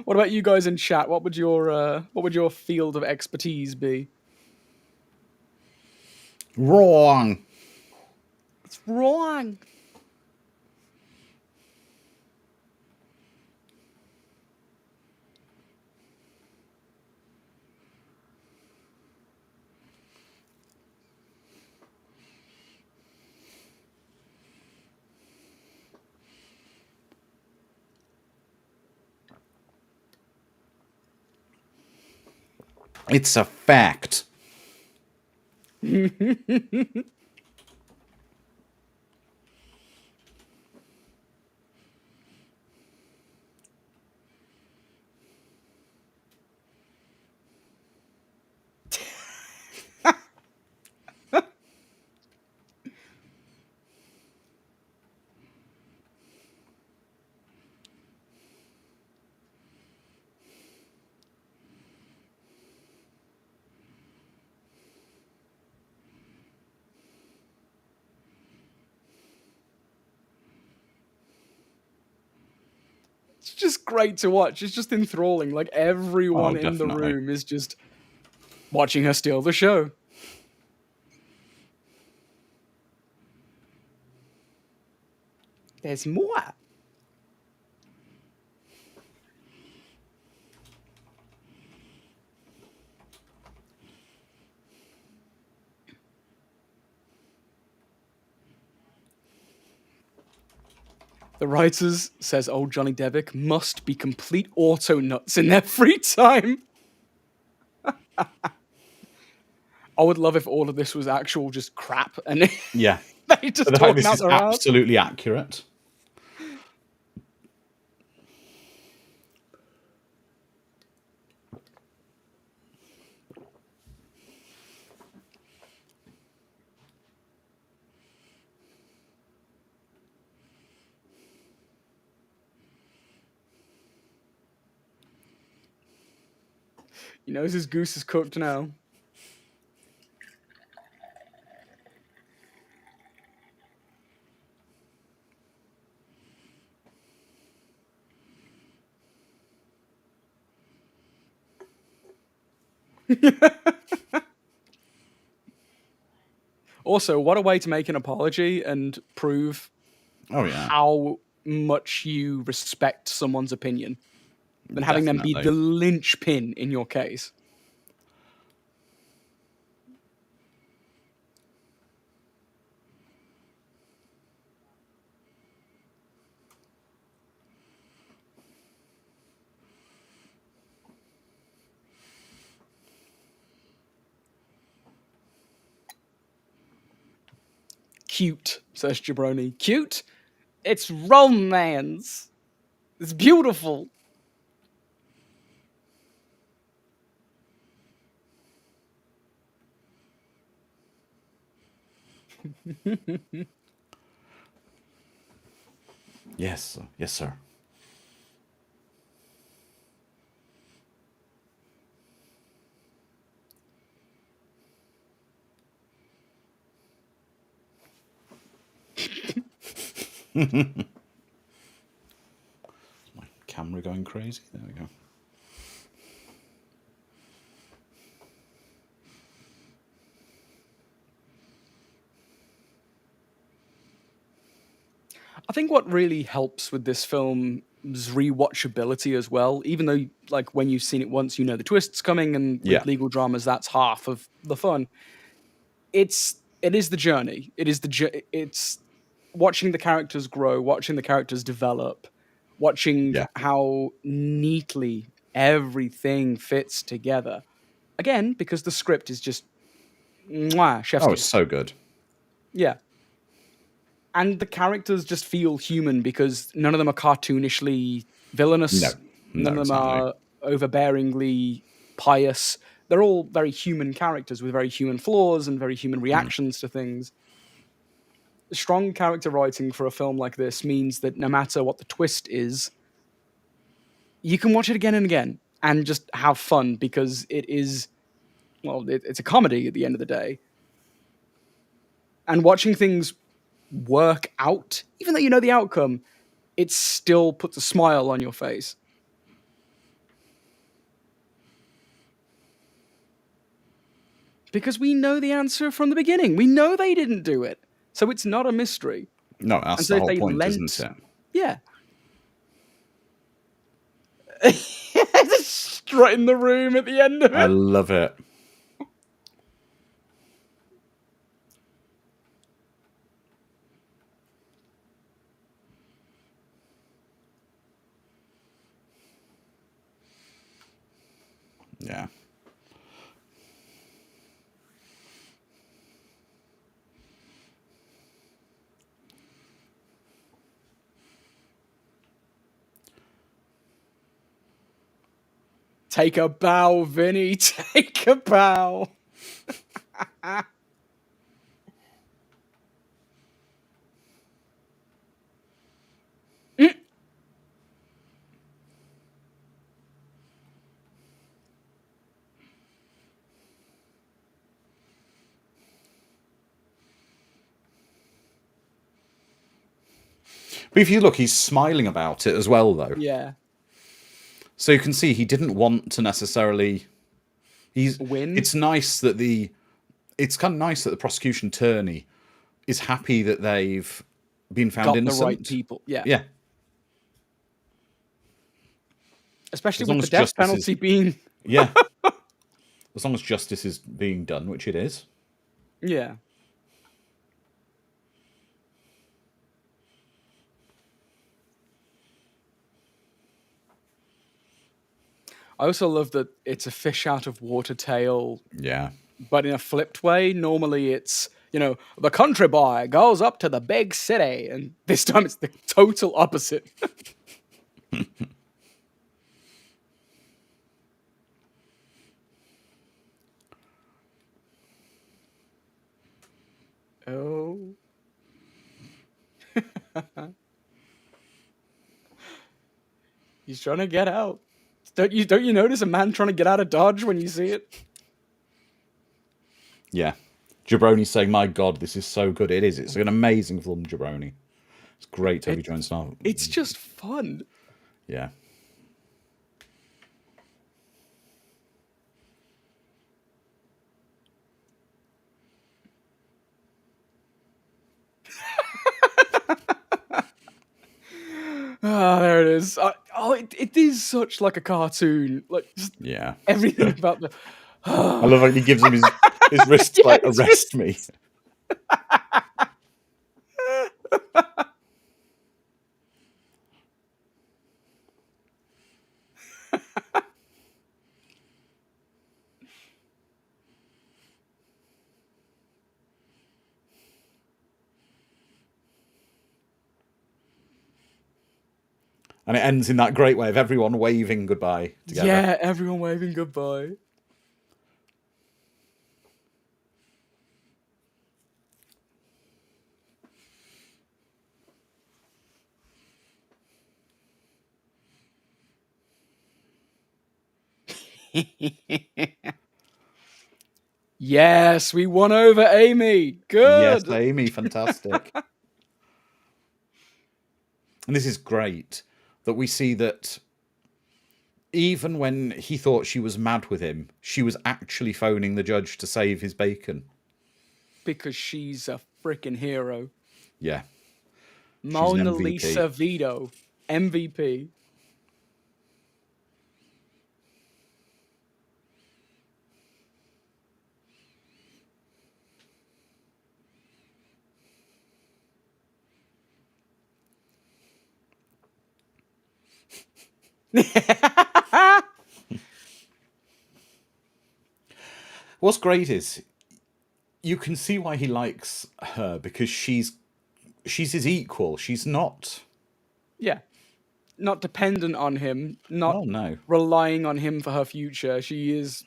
What about you guys in chat? What would your field of expertise be? Wrong. It's wrong. It's a fact. It's just great to watch. It's just enthralling. Like everyone in the room is just watching her steal the show. There's more. The writers, says old Johnny Devick, must be complete auto nuts in their free time. I would love if all of this was actual just crap and Yeah. they just The fact talking out this is their ass. absolutely accurate. He knows his goose is cooked now. Also, what a way to make an apology and prove how much you respect someone's opinion than having them be the linchpin in your case. Cute, says Jabroni. Cute? It's romance. It's beautiful. Yes, yes, sir. My camera going crazy? There we go. I think what really helps with this film is rewatchability as well. Even though, like, when you've seen it once, you know the twist's coming, and with legal dramas, that's half of the fun. It is the journey. It's watching the characters grow, watching the characters develop, watching how neatly everything fits together. Again, because the script is just mwah, chef's Oh, kiss. it's so good. Yeah. And the characters just feel human because none of them are cartoonishly villainous. None of them are overbearingly pious. They're all very human characters with very human flaws and very human reactions to things. Strong character writing for a film like this means that no matter what the twist is, you can watch it again and again and just have fun because it is, well, it's a comedy at the end of the day. And watching things work out, even though you know the outcome, it still puts a smile on your face. Because we know the answer from the beginning. We know they didn't do it. So it's not a mystery. No, that's the whole point, isn't it? Yeah. Just strut in the room at the end of it. I love it. Yeah. Take a bow, Vinny. Take a bow. But if you look, he's smiling about it as well, though. Yeah. So you can see he didn't want to necessarily. Win. It's nice that It's kind of nice that the prosecution attorney is happy that they've been found innocent. The right people. Yeah. Yeah. Especially with the death penalty being. Yeah. As long as justice is being done, which it is. Yeah. I also love that it's a fish out of water tale. Yeah. But in a flipped way. Normally it's, the country boy goes up to the big city. And this time it's the total opposite. Oh. He's trying to get out. Don't you notice a man trying to get out of Dodge when you see it? Yeah. Jabroni saying, "My God, this is so good." It is. It's an amazing film, Jabroni. It's great, Toby Jones now. It's just fun. Yeah. Ah, there it is. It is such like a cartoon. Like, just everything about the. I love how he gives him his wrist, like, arrest me. And it ends in that great way of everyone waving goodbye together. Yeah, everyone waving goodbye. Yes, we won over Amy. Good. Yes, Amy, fantastic. And this is great that we see that even when he thought she was mad with him, she was actually phoning the judge to save his bacon. Because she's a freaking hero. Yeah. Mona Lisa Vito, MVP. What's great is you can see why he likes her, because she's his equal. She's not. Yeah. Not dependent on him. Not relying on him for her future. She is.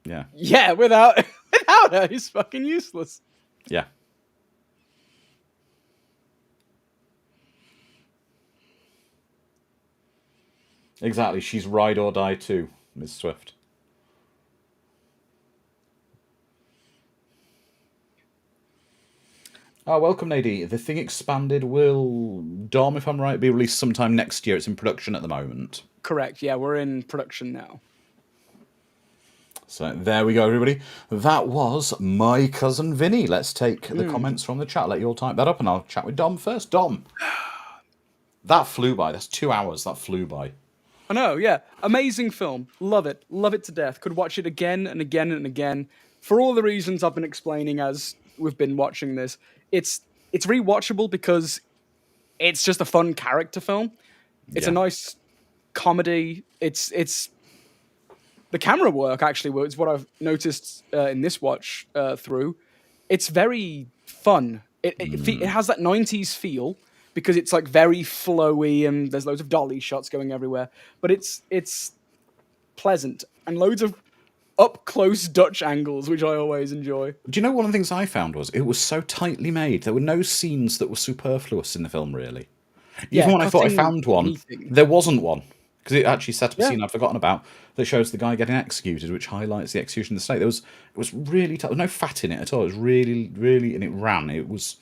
Yeah. Yeah, without her, he's fucking useless. Yeah. Exactly. She's ride or die too, Ms. Swift. Oh, welcome, Nadie. The Thing Expanded will, Dom, if I'm right, be released sometime next year. It's in production at the moment. Correct. Yeah, we're in production now. So there we go, everybody. That was My Cousin Vinny. Let's take the comments from the chat. Let you all type that up, and I'll chat with Dom first. Dom, that flew by. That's 2 hours. That flew by. I know, yeah. Amazing film. Love it. Love it to death. Could watch it again and again and again. For all the reasons I've been explaining as we've been watching this. It's rewatchable because it's just a fun character film. It's a nice comedy. It's the camera work actually is what I've noticed in this watch through. It's very fun. It has that 90s feel because it's like very flowy and there's loads of dolly shots going everywhere. But it's pleasant and loads of up close Dutch angles, which I always enjoy. Do you know one of the things I found was it was so tightly made. There were no scenes that were superfluous in the film, really. Even when I thought I found one, there wasn't one. Because it actually set up a scene I'd forgotten about that shows the guy getting executed, which highlights the execution of the state. It was really tight. There was no fat in it at all. It was really, really, and it ran. It was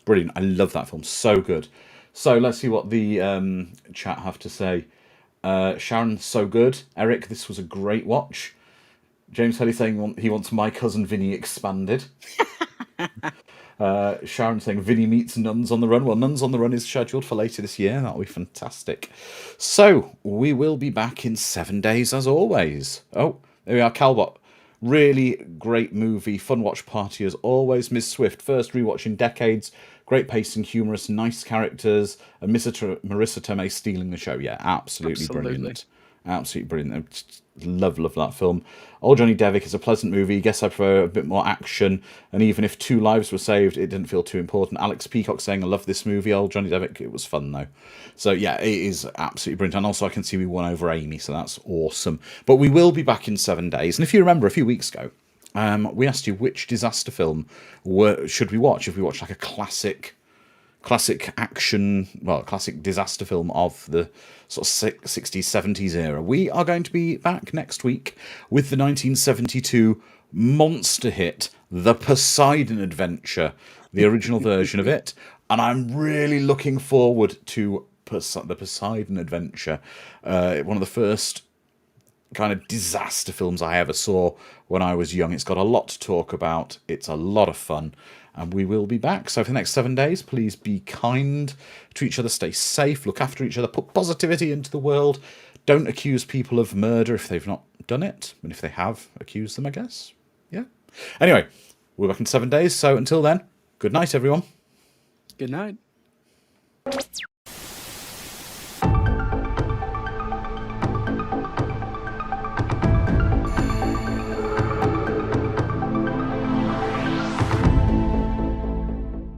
brilliant. I love that film. So good. So let's see what the chat have to say. Sharon, so good. Eric, this was a great watch. James Helly saying he wants My Cousin Vinny expanded. Sharon saying Vinny meets Nuns on the Run. Well, Nuns on the Run is scheduled for later this year. That'll be fantastic. So we will be back in 7 days as always. Oh, there we are. Calbot. Really great movie. Fun watch party as always. Ms. Swift. First rewatch in decades. Great pacing, humorous, nice characters. And Marissa Tomei stealing the show. Yeah, absolutely brilliant. Absolutely brilliant. Love that film. Old Johnny Devick is a pleasant movie. Guess I prefer a bit more action. And even if 2 lives were saved, it didn't feel too important. Alex Peacock saying, I love this movie. Old Johnny Devick, it was fun though. So yeah, it is absolutely brilliant. And also I can see we won over Amy, so that's awesome. But we will be back in 7 days. And if you remember a few weeks ago, we asked you which disaster film should we watch. If we watch like a classic classic action, well, classic disaster film of the sort of 60s, 70s era. We are going to be back next week with the 1972 monster hit, The Poseidon Adventure, the original version of it. And I'm really looking forward to The Poseidon Adventure, one of the first kind of disaster films I ever saw when I was young. It's got a lot to talk about. It's a lot of fun. And we will be back. So for the next 7 days, please be kind to each other, stay safe, look after each other, put positivity into the world. Don't accuse people of murder if they've not done it. And if they have, accuse them, I guess. Yeah. Anyway, we're back in 7 days. So until then, good night, everyone. Good night.